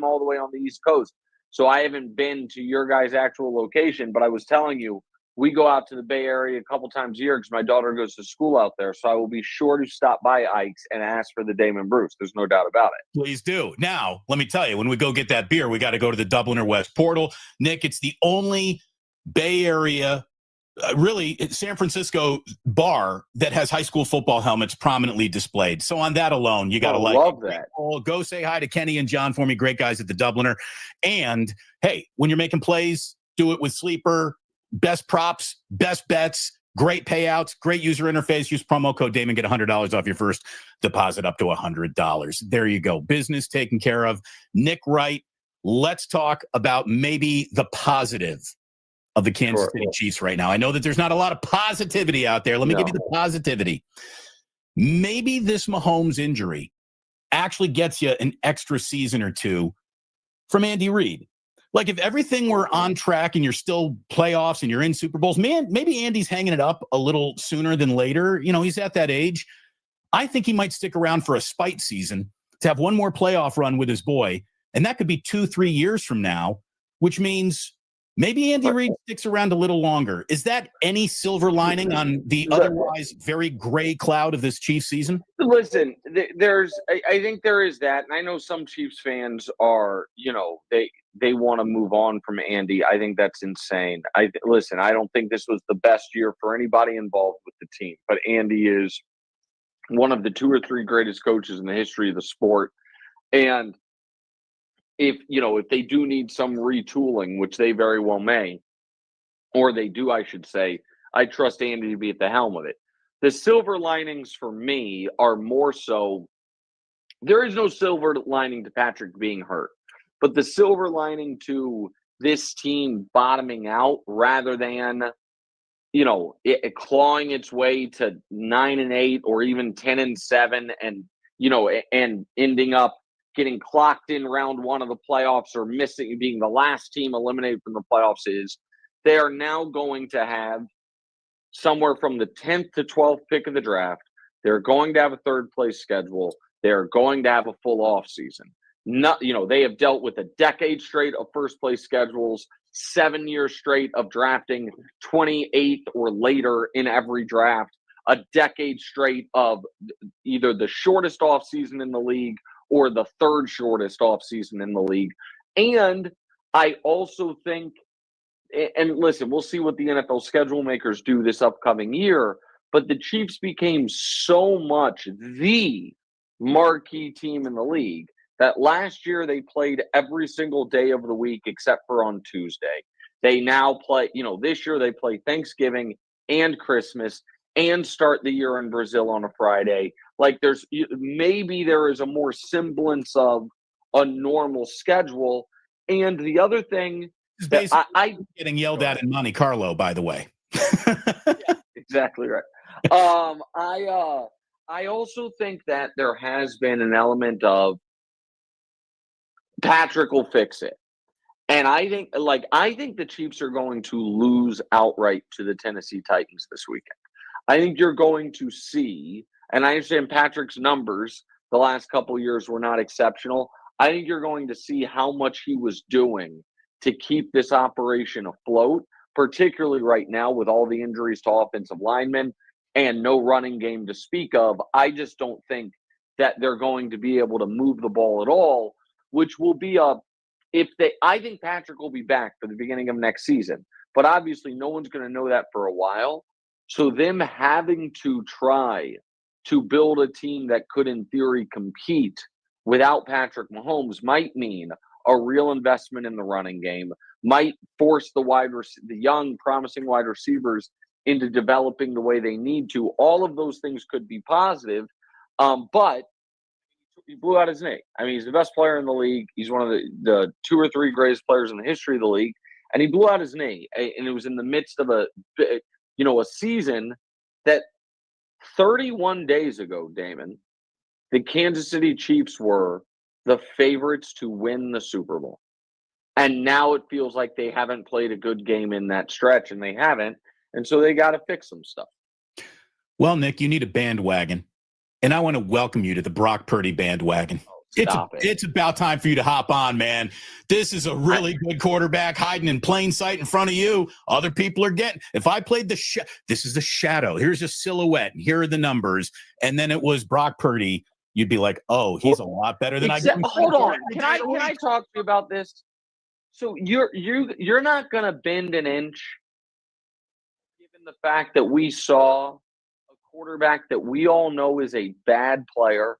all the way on the East Coast, so I haven't been to your guys' actual location. But I was telling you, we go out to the Bay Area a couple times a year because my daughter goes to school out there. So I will be sure to stop by Ike's and ask for the Damon Bruce. There's no doubt about it. Please do. Now, let me tell you, when we go get that beer, we got to go to the Dubliner West Portal. Nick, it's the only Bay Area, really San Francisco bar that has high school football helmets prominently displayed. So on that alone, you got to love that. Go say hi to Kenny and John for me. Great guys at the Dubliner. And hey, when you're making plays, do it with Sleeper. Best props, best bets, great payouts, great user interface. Use promo code Damon, get $100 off your first deposit up to $100. There you go. Business taken care of. Nick Wright, let's talk about maybe the positive of the Kansas City Chiefs right now. I know that there's not a lot of positivity out there. Let me give you the positivity. Maybe this Mahomes injury actually gets you an extra season or two from Andy Reid. Like, if everything were on track and you're still playoffs and you're in Super Bowls, man, maybe Andy's hanging it up a little sooner than later. He's at that age. I think he might stick around for a spite season to have one more playoff run with his boy. And that could be 2-3 years from now, which means maybe Andy Reid sticks around a little longer. Is that any silver lining on the otherwise very gray cloud of this Chiefs season? Listen, I think there is that. And I know some Chiefs fans are, they want to move on from Andy. I think that's insane. I don't think this was the best year for anybody involved with the team. But Andy is one of the 2 or 3 greatest coaches in the history of the sport. And if they do need some retooling, which they very well may, or they do, I should say, I trust Andy to be at the helm of it. The silver linings for me are more so, there is no silver lining to Patrick being hurt, but the silver lining to this team bottoming out rather than, it clawing its way to 9-8 or even 10-7 and, and ending up getting clocked in round 1 of the playoffs or being the last team eliminated from the playoffs, is they are now going to have somewhere from the 10th to 12th pick of the draft. They're going to have a third place schedule. They're going to have a full off season. They have dealt with a decade straight of first place schedules, 7 years straight of drafting 28th or later in every draft, a decade straight of either the shortest off season in the league or the third shortest offseason in the league. And I also think, and listen, we'll see what the NFL schedule makers do this upcoming year, but the Chiefs became so much the marquee team in the league that last year they played every single day of the week except for on Tuesday. They now play, this year they play Thanksgiving and Christmas, and start the year in Brazil on a Friday. Like maybe there is a more semblance of a normal schedule. And the other thing It's that basically I getting yelled at in Monte Carlo, by the way. yeah, exactly right. I also think that there has been an element of Patrick will fix it. And I think the Chiefs are going to lose outright to the Tennessee Titans this weekend. I think you're going to see, and I understand Patrick's numbers the last couple of years were not exceptional. I think you're going to see how much he was doing to keep this operation afloat, particularly right now with all the injuries to offensive linemen and no running game to speak of. I just don't think that they're going to be able to move the ball at all, which will be I think Patrick will be back for the beginning of next season, but obviously no one's going to know that for a while. So them having to try to build a team that could, in theory, compete without Patrick Mahomes might mean a real investment in the running game, might force the young, promising wide receivers into developing the way they need to. All of those things could be positive, but he blew out his knee. I mean, he's the best player in the league. He's one of the 2 or 3 greatest players in the history of the league, and he blew out his knee. And it was in the midst of a season that 31 days ago, Damon, the Kansas City Chiefs were the favorites to win the Super Bowl. And now it feels like they haven't played a good game in that stretch, and they haven't. And so they got to fix some stuff. Well, Nick, you need a bandwagon. And I want to welcome you to the Brock Purdy bandwagon. It's about time for you to hop on, man. This is a really good quarterback hiding in plain sight in front of you. Other people are getting. If I played this is the shadow. Here's a silhouette. And here are the numbers. And then it was Brock Purdy. You'd be like, oh, he's a lot better than I get. Hold on. Can I talk to you about this? So you're not going to bend an inch, given the fact that we saw a quarterback that we all know is a bad player,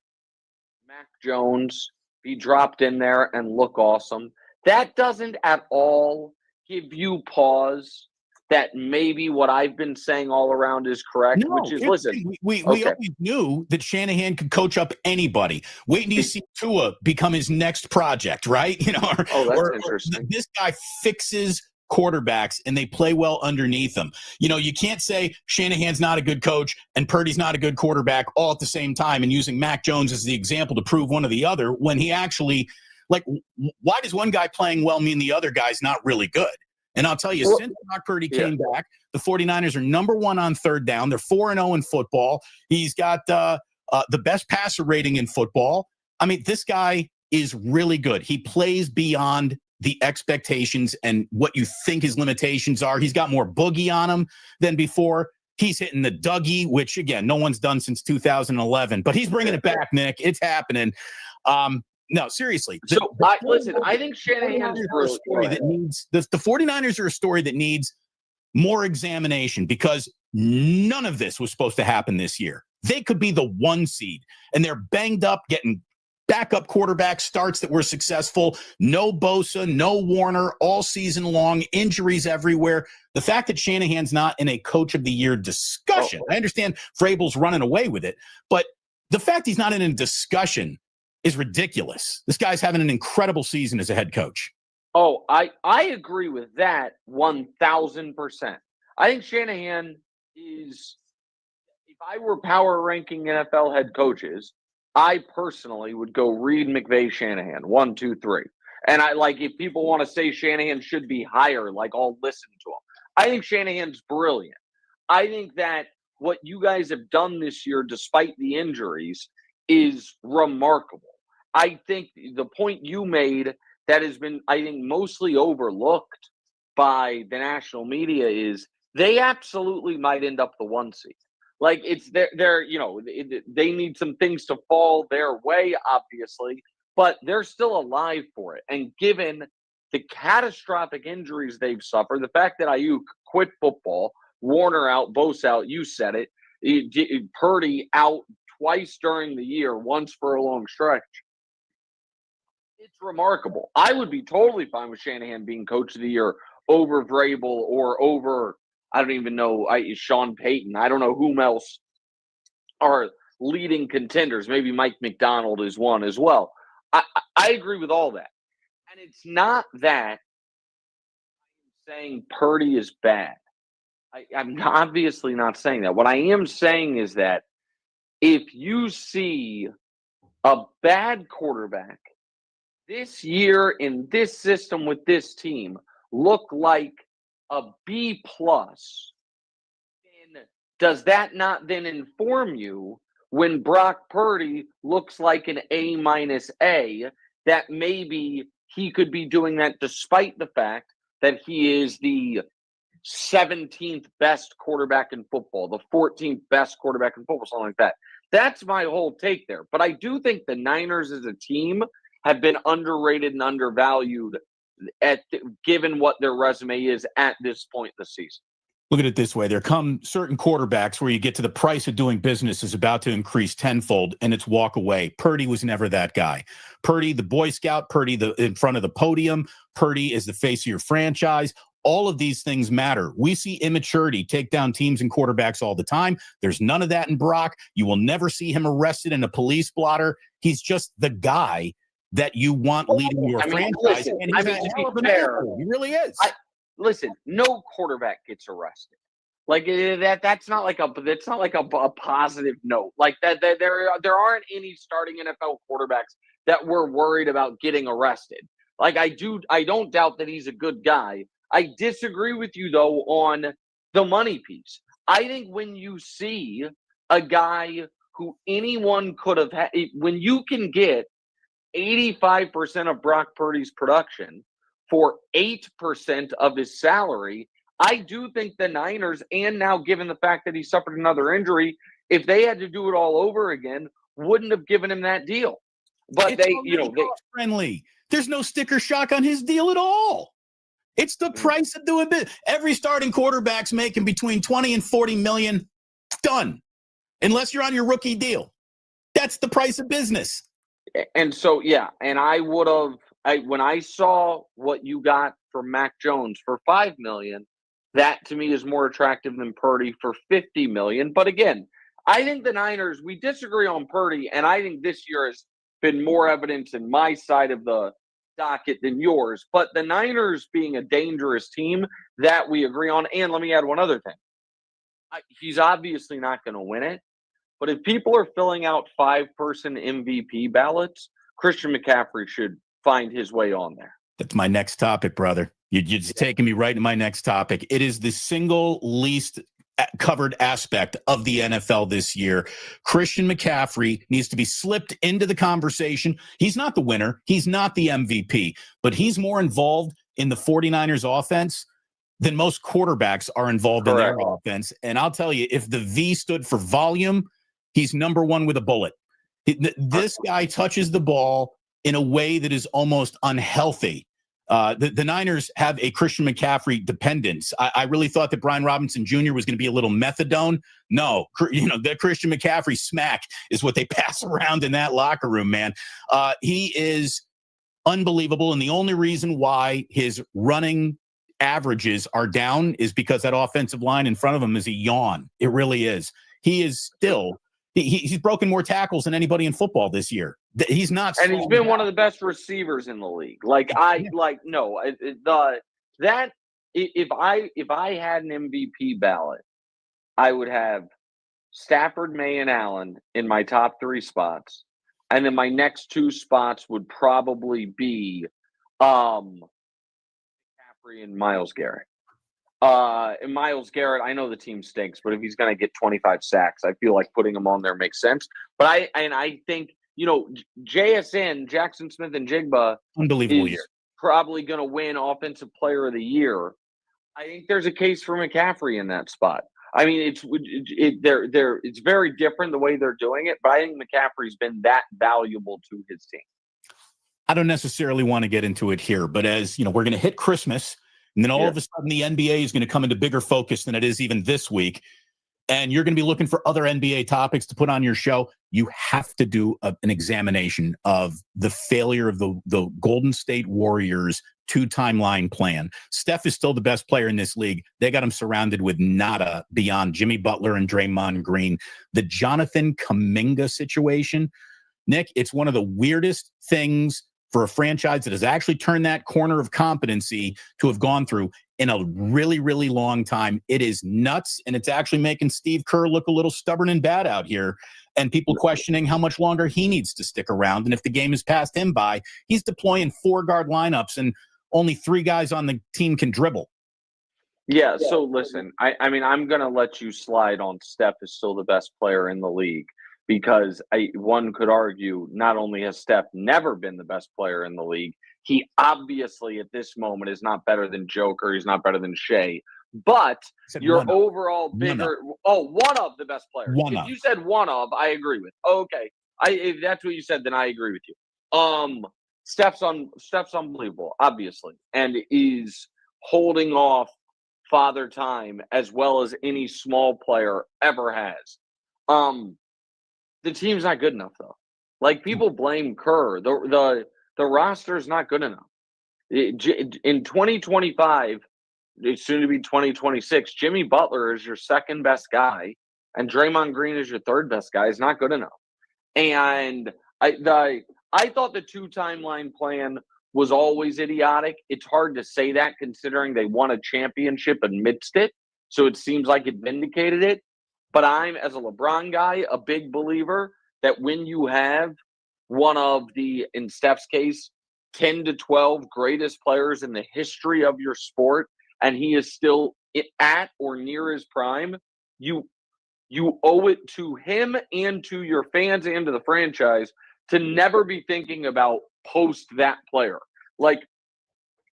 Mac Jones, be dropped in there and look awesome. That doesn't at all give you pause that maybe what I've been saying all around is correct, which is, listen. We always knew that Shanahan could coach up anybody. Wait until you see Tua become his next project, right? That's interesting. This guy fixes quarterbacks and they play well underneath them. You can't say Shanahan's not a good coach and Purdy's not a good quarterback all at the same time and using Mac Jones as the example to prove one or the other when he actually, why does one guy playing well mean the other guy's not really good? And I'll tell you, since Brock Purdy came back, the 49ers are number 1 on third down. They're 4-0 in football. He's got the best passer rating in football. I mean, this guy is really good. He plays beyond the expectations and what you think his limitations are. He's got more boogie on him than before. He's hitting the Dougie, which, again, no one's done since 2011. But he's bringing it back, Nick. It's happening. No, seriously. I think Shanahan's a story that needs the 49ers are a story that needs more examination because none of this was supposed to happen this year. They could be the 1 seed, and they're banged up, getting backup quarterback starts that were successful. No Bosa, no Warner all season long, injuries everywhere. The fact that Shanahan's not in a coach of the year discussion, I understand Vrabel's running away with it, but the fact he's not in a discussion is ridiculous. This guy's having an incredible season as a head coach. Oh, I agree with that 1,000%. I think Shanahan is, if I were power ranking NFL head coaches, I personally would go Reed, McVay, Shanahan, 1, 2, 3. And if people want to say Shanahan should be higher, I'll listen to him. I think Shanahan's brilliant. I think that what you guys have done this year, despite the injuries, is remarkable. I think the point you made that has been, I think, mostly overlooked by the national media is they absolutely might end up the 1 seed. They need some things to fall their way, obviously, but they're still alive for it. And given the catastrophic injuries they've suffered, the fact that Ayuk quit football, Warner out, Bosa out, you said it, Purdy out twice during the year, once for a long stretch. It's remarkable. I would be totally fine with Shanahan being coach of the year over Vrabel or over I don't even know Sean Payton. I don't know whom else are leading contenders. Maybe Mike McDonald is one as well. I agree with all that. And it's not that I'm saying Purdy is bad. I'm obviously not saying that. What I am saying is that if you see a bad quarterback this year in this system with this team look like a B plus, then does that not then inform you when Brock Purdy looks like an A minus A that maybe he could be doing that despite the fact that he is the 17th best quarterback in football, the 14th best quarterback in football, something like that. That's my whole take there. But I do think the Niners as a team have been underrated and undervalued given what their resume is at this point in the season. Look at it this way. There come certain quarterbacks where you get to the price of doing business is about to increase tenfold, and it's walk away. Purdy was never that guy. Purdy, the Boy Scout, Purdy, in front of the podium. Purdy is the face of your franchise. All of these things matter. We see immaturity take down teams and quarterbacks all the time. There's none of that in Brock. You will never see him arrested in a police blotter. He's just the guy that you want leading your franchise. Listen, and he's a hell of an asshole. He really is. Listen, no quarterback gets arrested. Like that's not like a positive note. Like that there aren't any starting NFL quarterbacks that we're worried about getting arrested. Like I don't doubt that he's a good guy. I disagree with you though on the money piece. I think when you see a guy who anyone could have had, when you can get 85% of Brock Purdy's production for 8% of his salary, I do think the Niners, and now given the fact that he suffered another injury, if they had to do it all over again, wouldn't have given him that deal. But it's friendly. There's no sticker shock on his deal at all. It's the price of doing business. Every starting quarterback's making between 20 and 40 million. Done. Unless you're on your rookie deal. That's the price of business. And so, yeah, and I would have, when I saw what you got for Mac Jones for $5 million, that to me is more attractive than Purdy for $50 million. But again, I think the Niners, we disagree on Purdy, and I think this year has been more evidence in my side of the docket than yours. But the Niners being a dangerous team, that we agree on. And let me add one other thing. He's obviously not going to win it. But if people are filling out 5-person MVP ballots, Christian McCaffrey should find his way on there. That's my next topic, brother. You're just taking me right to my next topic. It is the single least covered aspect of the NFL this year. Christian McCaffrey needs to be slipped into the conversation. He's not the winner. He's not the MVP, but he's more involved in the 49ers offense than most quarterbacks are involved in their offense. And I'll tell you, if the V stood for volume, he's number one with a bullet. This guy touches the ball in a way that is almost unhealthy. The Niners have a Christian McCaffrey dependence. I really thought that Brian Robinson Jr. was going to be a little methadone. No, the Christian McCaffrey smack is what they pass around in that locker room, man. He is unbelievable. And the only reason why his running averages are down is because that offensive line in front of him is a yawn. It really is. He is still... He's broken more tackles than anybody in football this year. He's not, and he's been one of the best receivers in the league. If I had an MVP ballot, I would have Stafford, May, and Allen in my top 3 spots, and then my next 2 spots would probably be McCaffrey and Myles Garrett. And Myles Garrett, I know the team stinks, but if he's going to get 25 sacks, I feel like putting him on there makes sense. But I think, JSN, Jackson Smith and Jigba, unbelievable is year. Probably going to win Offensive Player of the Year. I think there's a case for McCaffrey in that spot. I mean, it's very different the way they're doing it, but I think McCaffrey's been that valuable to his team. I don't necessarily want to get into it here, but as we're going to hit Christmas. And then all of a sudden, the NBA is going to come into bigger focus than it is even this week. And you're going to be looking for other NBA topics to put on your show. You have to do an examination of the failure of the Golden State Warriors two-timeline plan. Steph is still the best player in this league. They got him surrounded with nada beyond Jimmy Butler and Draymond Green. The Jonathan Kuminga situation, Nick, it's one of the weirdest things for a franchise that has actually turned that corner of competency to have gone through in a really, really long time. It is nuts, and it's actually making Steve Kerr look a little stubborn and bad out here, and people questioning how much longer he needs to stick around. And if the game has passed him by, he's deploying 4-guard lineups, and only 3 guys on the team can dribble. Yeah, so listen, I mean, I'm going to let you slide on Steph is still the best player in the league because one could argue not only has Steph never been the best player in the league, he obviously at this moment is not better than Joker, he's not better than Shea, but your overall bigger – one of the best players. If you said one of, I agree with. Okay, if that's what you said, then I agree with you. Steph's unbelievable, obviously, and is holding off Father Time as well as any small player ever has. The team's not good enough, though. Like, people blame Kerr. The roster is not good enough. In 2025, it's soon to be 2026, Jimmy Butler is your second best guy, and Draymond Green is your third best guy. It's not good enough. And I thought the two-timeline plan was always idiotic. It's hard to say that considering they won a championship amidst it, so it seems like it vindicated it. But I'm, as a LeBron guy, a big believer that when you have one of the, in Steph's case, 10 to 12 greatest players in the history of your sport, and he is still at or near his prime, you owe it to him and to your fans and to the franchise to never be thinking about post that player. Like,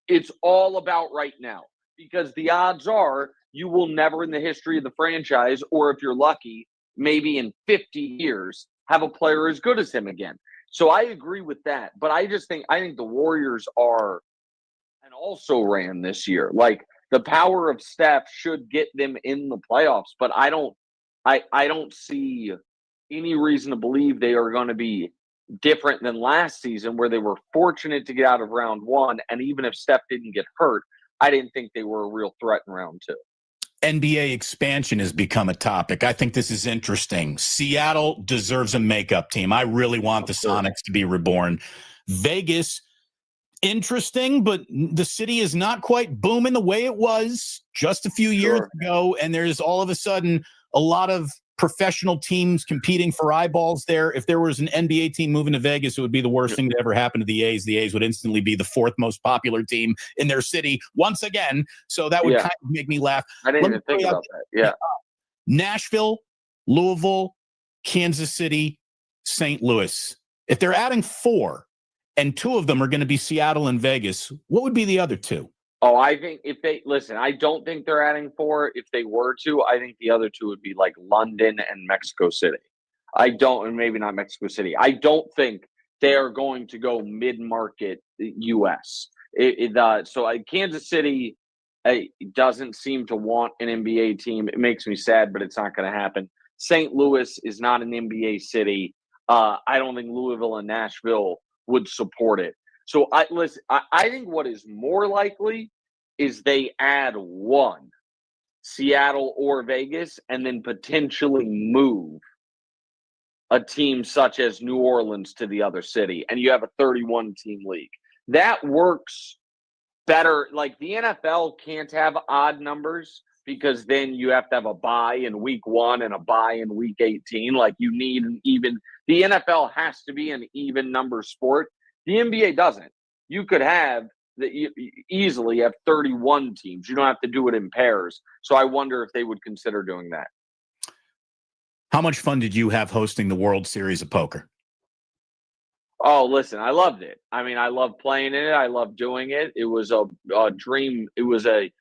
it's all about right now, because the odds are you will never in the history of the franchise, or if you're lucky, maybe in 50 years, have a player as good as him again. So I agree with that. But I think the Warriors are and also ran this year. Like, the power of Steph should get them in the playoffs, but I don't see any reason to believe they are going to be different than last season, where they were fortunate to get out of round 1, and even if Steph didn't get hurt, I didn't think they were a real threat in round 2. NBA expansion has become a topic. I think this is interesting. Seattle deserves a makeup team. I really want the Sonics to be reborn. Vegas, interesting, but the city is not quite booming the way it was just a few years ago, and there's all of a sudden a lot of professional teams competing for eyeballs there. If there was an NBA team moving to Vegas, it would be the worst thing to ever happen to the A's. The A's would instantly be the 4th most popular team in their city once again. So that would kind of make me laugh. I didn't even think about that. Yeah. Nashville, Louisville, Kansas City, St. Louis. If they're adding 4 and 2 of them are going to be Seattle and Vegas, what would be the other 2? Oh, I think I don't think they're adding 4. If they were to, I think the other 2 would be like London and Mexico City. And maybe not Mexico City. I don't think they are going to go mid-market U.S. Kansas City doesn't seem to want an NBA team. It makes me sad, but it's not going to happen. St. Louis is not an NBA city. I don't think Louisville and Nashville would support it. So I think what is more likely is they add 1, Seattle or Vegas, and then potentially move a team such as New Orleans to the other city, and you have a 31-team league. That works better. Like, the NFL can't have odd numbers because then you have to have a bye in week 1 and a bye in week 18. Like, you need an even – the NFL has to be an even number sport. The NBA doesn't. You could easily have 31 teams. You don't have to do it in pairs. So I wonder if they would consider doing that. How much fun did you have hosting the World Series of Poker? Oh, listen, I loved it. I mean, I love playing in it. I love doing it. It was a dream. It was a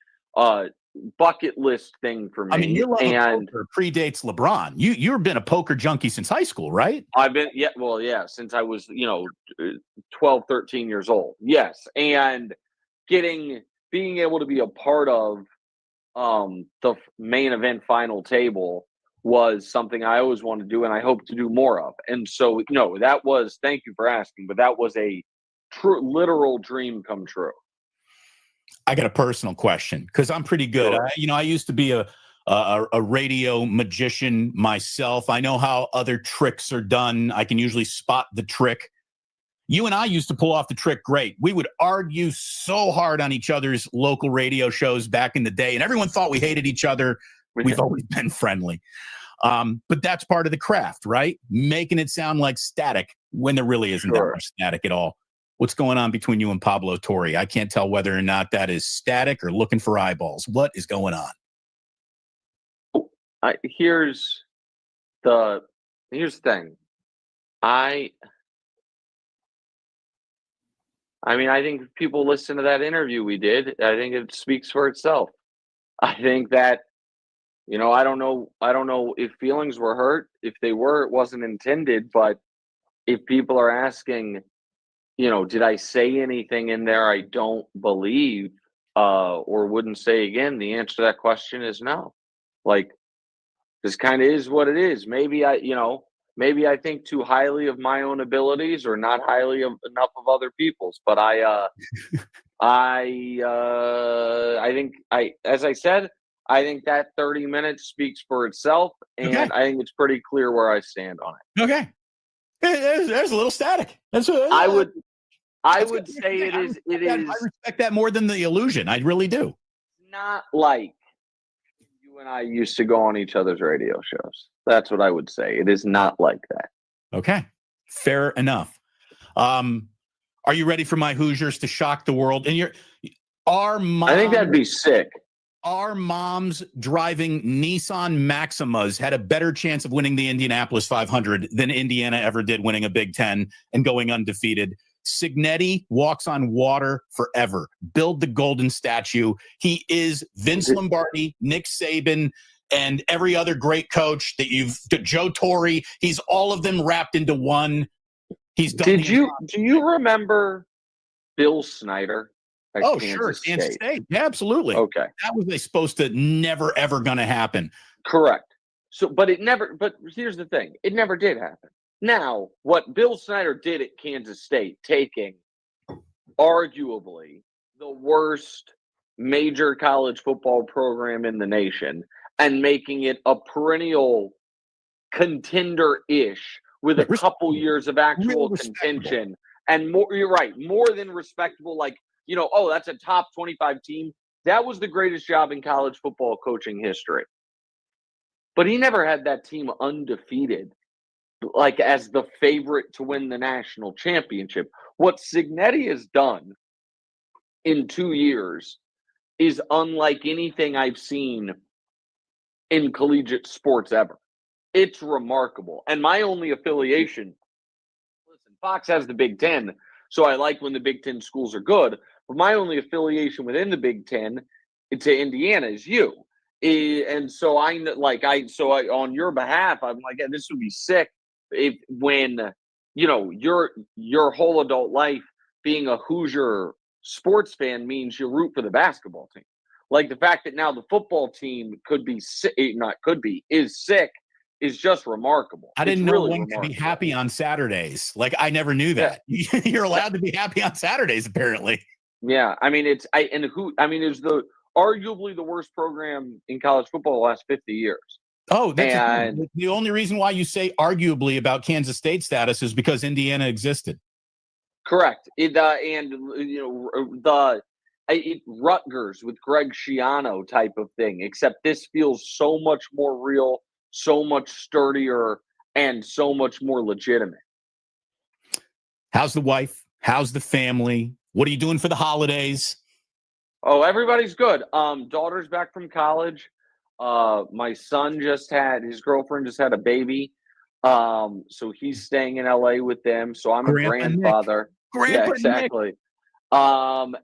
bucket list thing for me. I mean, your love of poker predates LeBron. You've been a poker junkie since high school, right? I've been, since I was, 12, 13 years old. Yes. And being able to be a part of the main event final table was something I always wanted to do, and I hope to do more of. And so, thank you for asking, but that was a true, literal dream come true. I got a personal question because I'm pretty good. Sure. I used to be a radio magician myself. I know how other tricks are done. I can usually spot the trick. You and I used to pull off the trick great. We would argue so hard on each other's local radio shows back in the day, and everyone thought we hated each other. We've always been friendly. But that's part of the craft, right? Making it sound like static when there really isn't that much static at all. What's going on between you and Pablo Torre? I can't tell whether or not that is static or looking for eyeballs. What is going on? Here's the thing. I think if people listen to that interview we did, I think it speaks for itself. I think that, I don't know if feelings were hurt. If they were, it wasn't intended. But if people are asking, did I say anything in there I don't believe or wouldn't say again, the answer to that question is no. Like, this kind of is what it is. Maybe I think too highly of my own abilities or not highly enough of other people's. But I think as I said, I think that 30 minutes speaks for itself, and I think it's pretty clear where I stand on it. Okay. There's a little static. I would say it is. I respect that more than the illusion. I really do. Not like you and I used to go on each other's radio shows. That's what I would say. It is not like that. Okay. Fair enough. Are you ready for my Hoosiers to shock the world? And I think that'd be sick. Our moms driving Nissan Maximas had a better chance of winning the Indianapolis 500 than Indiana ever did winning a Big Ten and going undefeated. Signetti walks on water forever. Build the golden statue. He is Vince Lombardi, Nick Saban, and every other great coach Joe Torre. He's all of them wrapped into one. Do you remember Bill Snyder? Kansas State. Yeah, absolutely. Okay. That was supposed to never, ever going to happen. Correct. But here's the thing. It never did happen. Now, what Bill Snyder did at Kansas State, taking arguably the worst major college football program in the nation and making it a perennial contender-ish with a couple years of actual contention. And more, you're right, more than respectable, like, that's a top 25 team. That was the greatest job in college football coaching history. But he never had that team undefeated, like as the favorite to win the national championship. What Signetti has done in 2 years is unlike anything I've seen in collegiate sports ever. It's remarkable. And my only affiliation, listen, Fox has the Big Ten, so I like when the Big Ten schools are good. But my only affiliation within the Big Ten to Indiana is you. And so on your behalf, I'm like, this would be sick when your whole adult life being a Hoosier sports fan means you root for the basketball team. Like the fact that now the football team is sick is just remarkable. I didn't know when to be happy on Saturdays. Like, I never knew that. Yeah. You're allowed to be happy on Saturdays, apparently. Yeah, it's arguably the worst program in college football the last 50 years. Oh, that's the only reason why you say arguably about Kansas State status is because Indiana existed. Correct. Rutgers with Greg Schiano type of thing, except this feels so much more real, so much sturdier, and so much more legitimate. How's the wife? How's the family? What are you doing for the holidays? Oh, everybody's good. Daughter's back from college. My son his girlfriend just had a baby. So he's staying in LA with them. So I'm a grandfather. Yeah, exactly. Nick.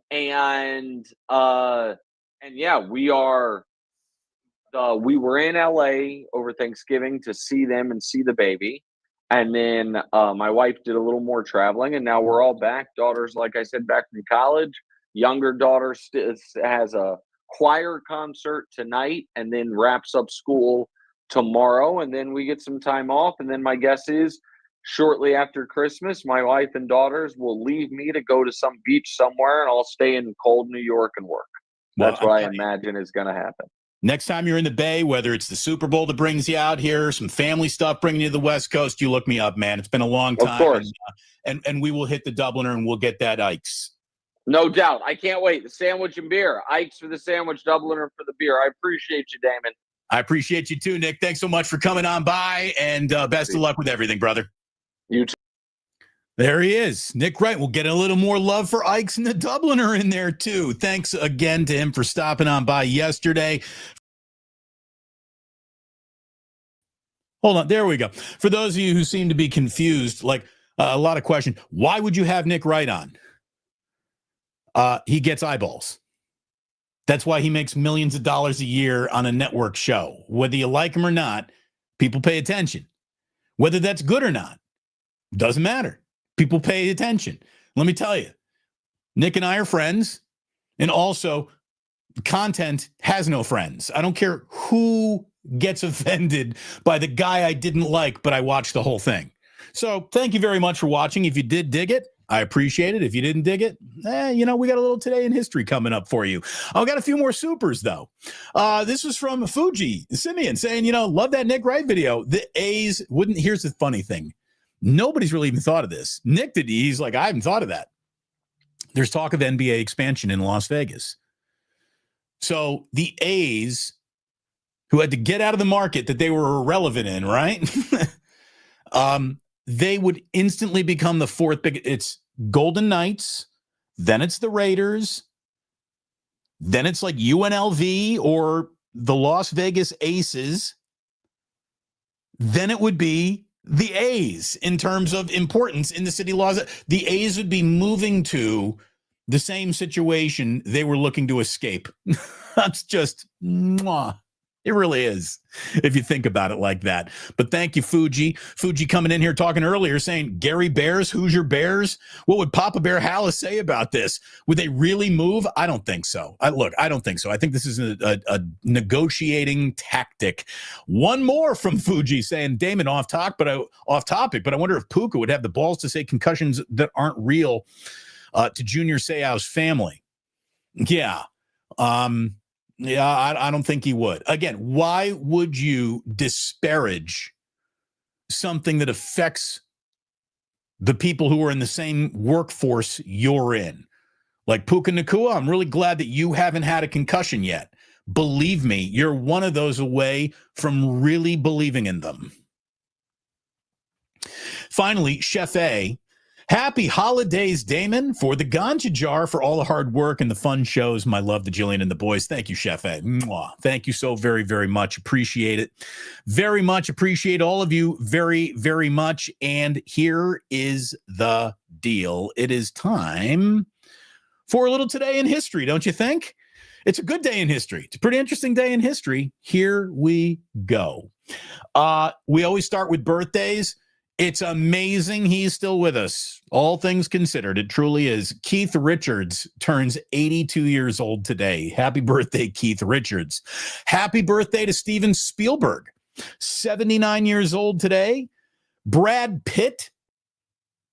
We were in LA over Thanksgiving to see them and see the baby. And then my wife did a little more traveling, and now we're all back. Daughter's, like I said, back from college. Younger daughter has a choir concert tonight and then wraps up school tomorrow. And then we get some time off. And then my guess is shortly after Christmas, my wife and daughters will leave me to go to some beach somewhere, and I'll stay in cold New York and work. Well, That's what I imagine is going to happen. Next time you're in the Bay, whether it's the Super Bowl that brings you out here, some family stuff bringing you to the West Coast, you look me up, man. It's been a long time. Of course. And we will hit the Dubliner and we'll get that Ike's. No doubt. I can't wait. The sandwich and beer. Ike's for the sandwich, Dubliner for the beer. I appreciate you, Damon. I appreciate you too, Nick. Thanks so much for coming on by, and best of luck with everything, brother. You too. There he is, Nick Wright. We'll get a little more love for Ike's and the Dubliner in there too. Thanks again to him for stopping on by yesterday. Hold on, there we go. For those of you who seem to be confused, like a lot of questions, why would you have Nick Wright on? He gets eyeballs. That's why he makes millions of dollars a year on a network show. Whether you like him or not, people pay attention. Whether that's good or not, doesn't matter. People pay attention. Let me tell you, Nick and I are friends, and also content has no friends. I don't care who gets offended by the guy I didn't like, but I watched the whole thing. So thank you very much for watching. If you did dig it, I appreciate it. If you didn't dig it, we got a little Today in History coming up for you. I've got a few more supers, though. This was from Fuji Simeon saying, love that Nick Wright video. The A's wouldn't. Here's the funny thing. Nobody's really even thought of this. Nick did. He's like, I haven't thought of that. There's talk of NBA expansion in Las Vegas. So the A's, who had to get out of the market that they were irrelevant in, right? They would instantly become the fourth big. It's Golden Knights, then it's the Raiders, then it's like UNLV or the Las Vegas Aces. Then it would be the A's in terms of importance in the city laws. The A's would be moving to the same situation they were looking to escape. That's just mwah. It really is, if you think about it like that. But thank you, Fuji. Fuji coming in here talking earlier saying, Gary Bears, Hoosier Bears. What would Papa Bear Hallis say about this? Would they really move? I don't think so. I don't think so. I think this is a negotiating tactic. One more from Fuji saying, Damon, off topic, but I wonder if Puka would have the balls to say concussions that aren't real to Junior Seau's family. Yeah. Yeah, I don't think he would. Again, why would you disparage something that affects the people who are in the same workforce you're in? Like Puka Nacua, I'm really glad that you haven't had a concussion yet. Believe me, you're one of those away from really believing in them. Finally, Chef A. Happy holidays, Damon, for the ganja jar, for all the hard work and the fun shows. My love to Jillian and the boys. Thank you, Chef A. Mwah. Thank you so very, very much. Appreciate it. Very much appreciate all of you very, very much. And here is the deal. It is time for a little Today in History, don't you think? It's a good day in history. It's a pretty interesting day in history. Here we go. We always start with birthdays. It's amazing he's still with us. All things considered, it truly is. Keith Richards turns 82 years old today. Happy birthday, Keith Richards. Happy birthday to Steven Spielberg, 79 years old today. Brad Pitt,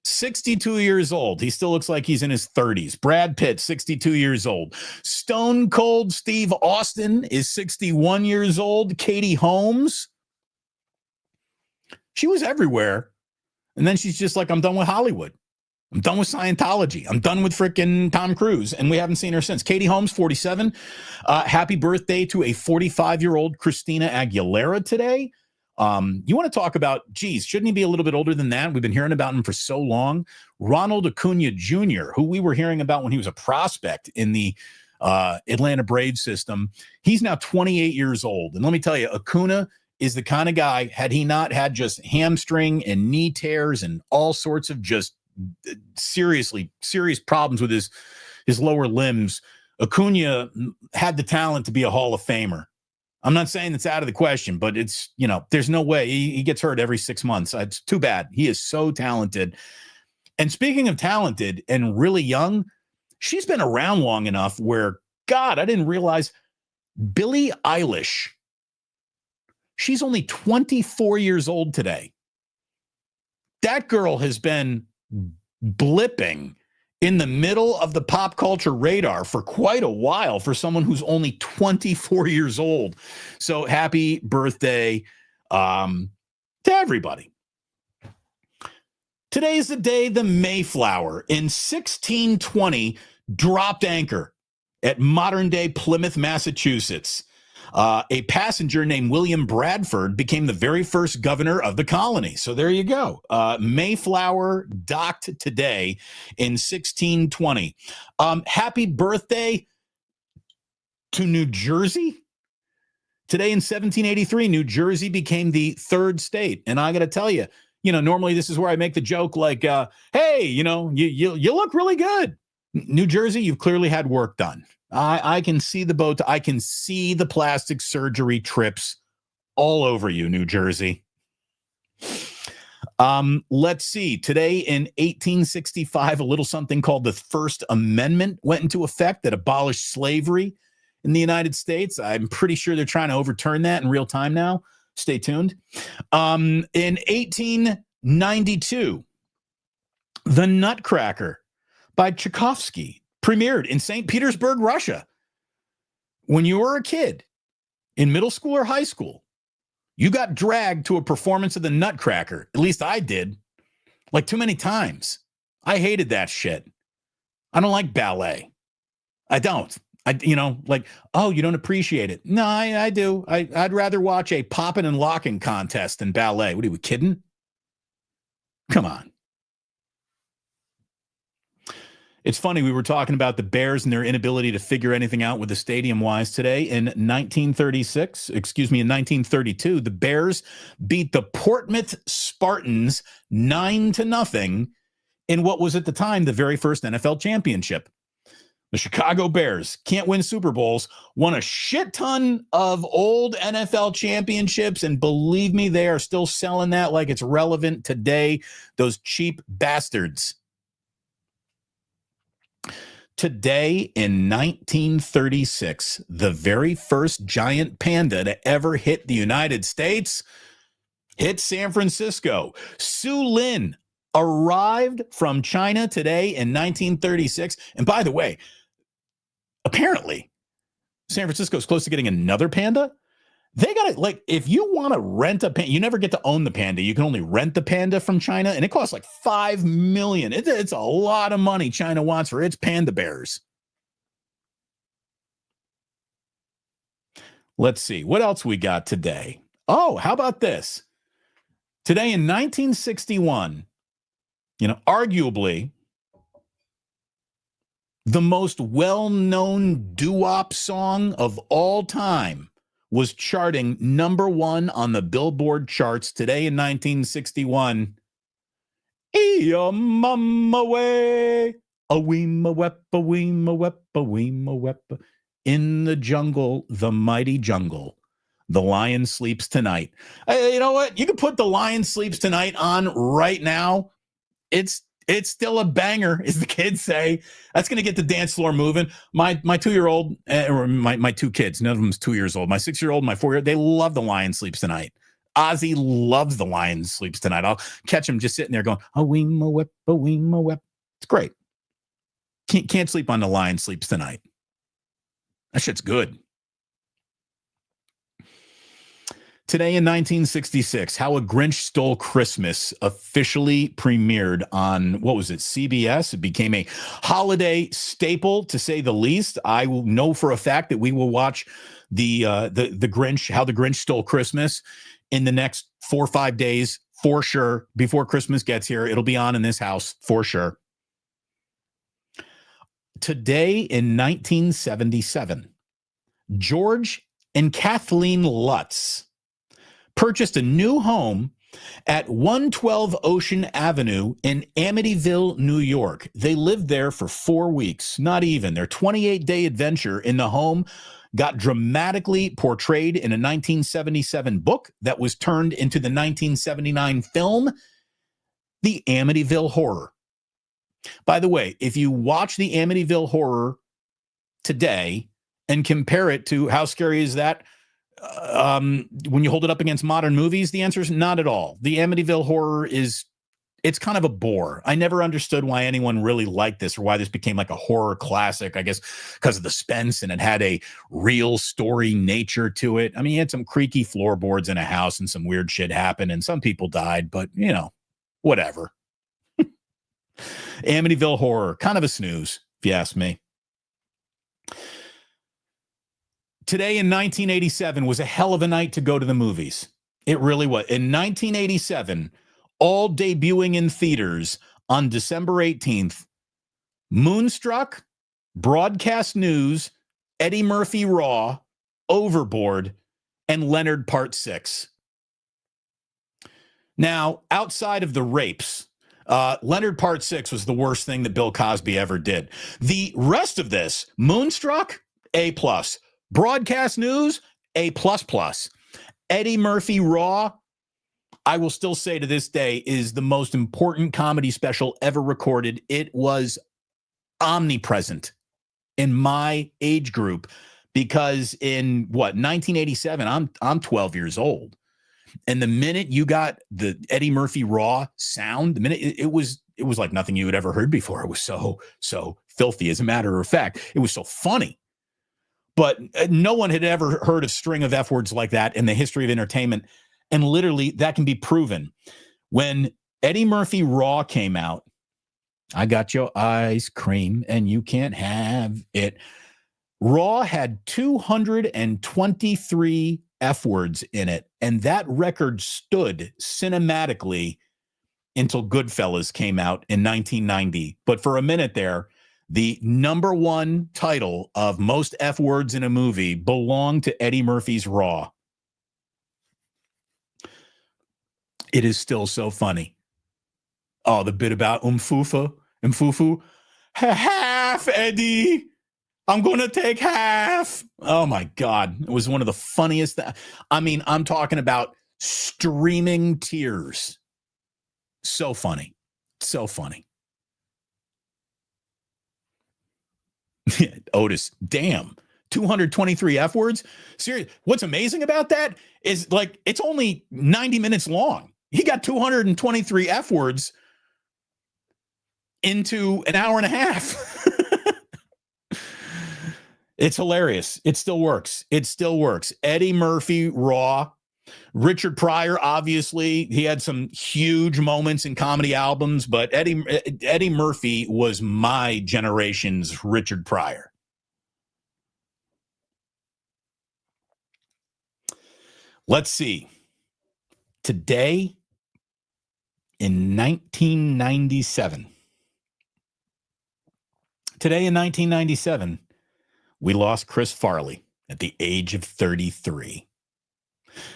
62 years old. He still looks like he's in his 30s. Brad Pitt, 62 years old. Stone Cold Steve Austin is 61 years old. Katie Holmes, she was everywhere. And then she's just like, I'm done with Hollywood. I'm done with Scientology. I'm done with frickin' Tom Cruise. And we haven't seen her since. Katie Holmes, 47. Happy birthday to a 45-year-old Christina Aguilera today. You want to talk about, geez, shouldn't he be a little bit older than that? We've been hearing about him for so long. Ronald Acuna Jr., who we were hearing about when he was a prospect in the Atlanta Braves system. He's now 28 years old. And let me tell you, Acuna is the kind of guy, had he not had just hamstring and knee tears and all sorts of just serious problems with his lower limbs, Acuna had the talent to be a Hall of Famer. I'm not saying it's out of the question, but it's, there's no way. He gets hurt every 6 months. It's too bad. He is so talented. And speaking of talented and really young, she's been around long enough where, God, I didn't realize Billie Eilish, she's only 24 years old today. That girl has been blipping in the middle of the pop culture radar for quite a while for someone who's only 24 years old. So happy birthday to everybody. Today is the day the Mayflower in 1620 dropped anchor at modern-day Plymouth, Massachusetts. A passenger named William Bradford became the very first governor of the colony. So there you go. Mayflower docked today in 1620. Happy birthday to New Jersey. Today in 1783, New Jersey became the third state. And I got to tell you, normally this is where I make the joke like, hey, you look really good. New Jersey, you've clearly had work done. I can see the boat. I can see the plastic surgery trips all over you, New Jersey. Let's see. Today in 1865, a little something called the First Amendment went into effect that abolished slavery in the United States. I'm pretty sure they're trying to overturn that in real time now. Stay tuned. In 1892, The Nutcracker by Tchaikovsky premiered in St. Petersburg, Russia. When you were a kid in middle school or high school, you got dragged to a performance of the Nutcracker. At least I did. Like too many times. I hated that shit. I don't like ballet. I don't. You don't appreciate it. No, I do. I'd rather watch a popping and locking contest than ballet. What are you kidding? Come on. It's funny, we were talking about the Bears and their inability to figure anything out with the stadium-wise today. In 1932, the Bears beat the Portsmouth Spartans 9-0 in what was at the time the very first NFL championship. The Chicago Bears can't win Super Bowls, won a shit ton of old NFL championships, and believe me, they are still selling that like it's relevant today. Those cheap bastards. Today in 1936, the very first giant panda to ever hit the United States hit San Francisco. Su Lin arrived from China today in 1936. And by the way, apparently, San Francisco is close to getting another panda. They got it. Like, if you want to rent a panda, you never get to own the panda. You can only rent the panda from China, and it costs like $5 million. It's a lot of money China wants for its panda bears. Let's see. What else we got today? Oh, how about this? Today in 1961, arguably the most well-known doo-wop song of all time was charting #1 on the Billboard charts today in 1961. Eeya mama way, a weema weppa, weema weppa, weema weppa. In the jungle, the mighty jungle, the lion sleeps tonight. You know what? You can put the lion sleeps tonight on right now. It's still a banger, as the kids say. That's going to get the dance floor moving. My 2-year-old, or my two kids, none of them's 2 years old. My 6-year-old, my 4-year-old, they love the Lion Sleeps Tonight. Ozzy loves the Lion Sleeps Tonight. I'll catch him just sitting there going, a weema whip, a weema whip. It's great. Can't sleep on the Lion Sleeps Tonight. That shit's good. Today in 1966, How a Grinch Stole Christmas officially premiered on, what was it, CBS? It became a holiday staple, to say the least. I will know for a fact that we will watch the Grinch, How the Grinch Stole Christmas in the next 4 or 5 days, for sure. Before Christmas gets here, it'll be on in this house, for sure. Today in 1977, George and Kathleen Lutz purchased a new home at 112 Ocean Avenue in Amityville, New York. They lived there for 4 weeks, not even. Their 28-day adventure in the home got dramatically portrayed in a 1977 book that was turned into the 1979 film, The Amityville Horror. By the way, if you watch The Amityville Horror today and compare it to How Scary Is That, when you hold it up against modern movies, the answer is not at all. The Amityville Horror is it's kind of a bore. I never understood why anyone really liked this or why this became like a horror classic, I guess because of the suspense and it had a real story nature to it. I mean, you had some creaky floorboards in a house and some weird shit happened and some people died, but whatever. Amityville Horror, kind of a snooze, if you ask me. Today in 1987 was a hell of a night to go to the movies. It really was. In 1987, all debuting in theaters on December 18th, Moonstruck, Broadcast News, Eddie Murphy Raw, Overboard, and Leonard Part 6. Now, outside of the rapes, Leonard Part 6 was the worst thing that Bill Cosby ever did. The rest of this, Moonstruck, A+. Broadcast News, A++. Eddie Murphy Raw, I will still say to this day, is the most important comedy special ever recorded. It was omnipresent in my age group because in 1987, I'm 12 years old. And the minute you got the Eddie Murphy Raw sound, the minute it was like nothing you had ever heard before. It was so filthy. As a matter of fact, it was so funny. But no one had ever heard a string of F words like that in the history of entertainment. And literally, that can be proven. When Eddie Murphy Raw came out, I got your ice cream and you can't have it. Raw had 223 F words in it. And that record stood cinematically until Goodfellas came out in 1990. But for a minute there, the number one title of most F words in a movie belonged to Eddie Murphy's Raw. It is still so funny. Oh, the bit about Mfufu. Half, Eddie. I'm going to take half. Oh, my God. It was one of the funniest. I mean, I'm talking about streaming tears. So funny. So funny. Otis, damn, 223 F words. Seriously, what's amazing about that is like it's only 90 minutes long. He got 223 F words into an hour and a half. It's hilarious. It still works. It still works. Eddie Murphy Raw. Richard Pryor, obviously, he had some huge moments in comedy albums, but Eddie Murphy was my generation's Richard Pryor. Let's see. Today in 1997. Today in 1997, we lost Chris Farley at the age of 33.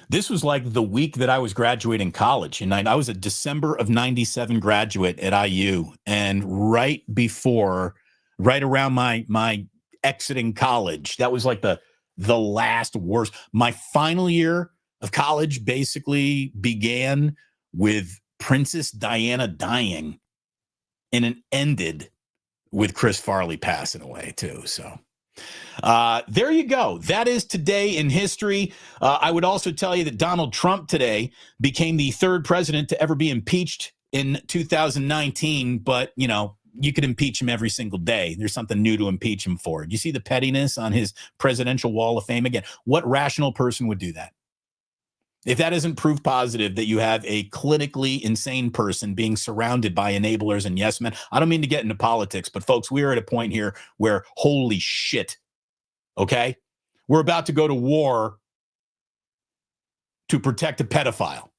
This was like the week that I was graduating college. And I was a December of 97 graduate at IU. And right around my exiting college, that was like the last worst. My final year of college basically began with Princess Diana dying. And it ended with Chris Farley passing away too. So there you go. That is today in history. I would also tell you that Donald Trump today became the third president to ever be impeached in 2019. But, you could impeach him every single day. There's something new to impeach him for. You see the pettiness on his presidential wall of fame again. What rational person would do that? If that isn't proof positive that you have a clinically insane person being surrounded by enablers and yes men, I don't mean to get into politics, but folks, we're at a point here where holy shit, okay? We're about to go to war to protect a pedophile.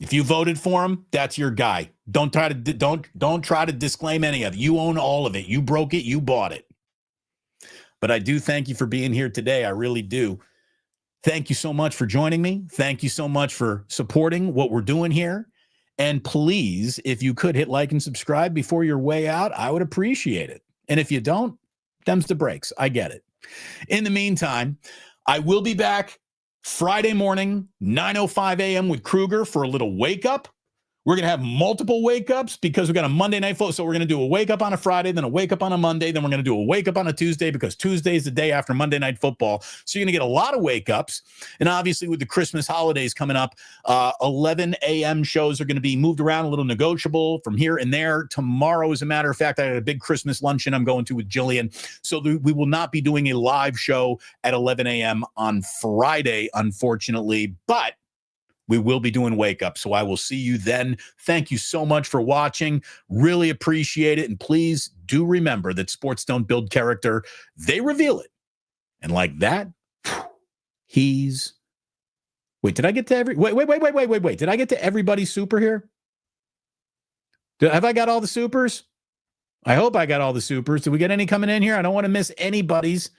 If you voted for him, that's your guy. Don't try to disclaim any of it. You own all of it. You broke it, you bought it. But I do thank you for being here today. I really do. Thank you so much for joining me. Thank you so much for supporting what we're doing here. And please, if you could hit like and subscribe before your way out, I would appreciate it. And if you don't, them's the breaks. I get it. In the meantime, I will be back Friday morning, 9:05 a.m. with Kruger for a little wake up. We're going to have multiple wake ups because we got a Monday night football. So we're going to do a wake up on a Friday, then a wake up on a Monday, then we're going to do a wake up on a Tuesday because Tuesday is the day after Monday night football. So you're going to get a lot of wake ups. And obviously with the Christmas holidays coming up, 11 a.m. shows are going to be moved around, a little negotiable from here and there. Tomorrow, as a matter of fact, I had a big Christmas luncheon I'm going to with Jillian. So we will not be doing a live show at 11 a.m. on Friday, unfortunately, but we will be doing wake up. So I will see you then. Thank you so much for watching. Really appreciate it. And please do remember that sports don't build character. They reveal it. And like that, he's... Wait, did I get to wait. Did I get to everybody's super here? Have I got all the supers? I hope I got all the supers. Did we get any coming in here? I don't want to miss anybody's.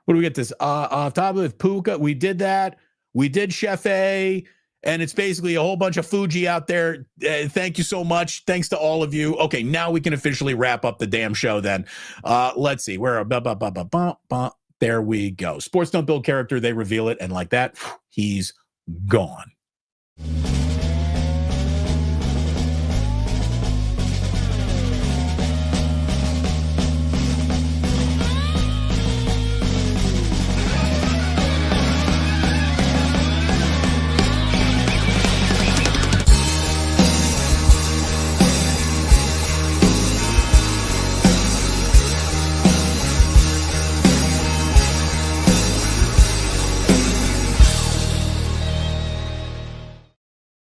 What do we get this? Off top of Puka, we did that. We did Chef A. And it's basically a whole bunch of Fuji out there. Thank you so much. Thanks to all of you. Okay, now we can officially wrap up the damn show then. Let's see. There we go. Sports don't build character. They reveal it. And like that, he's gone.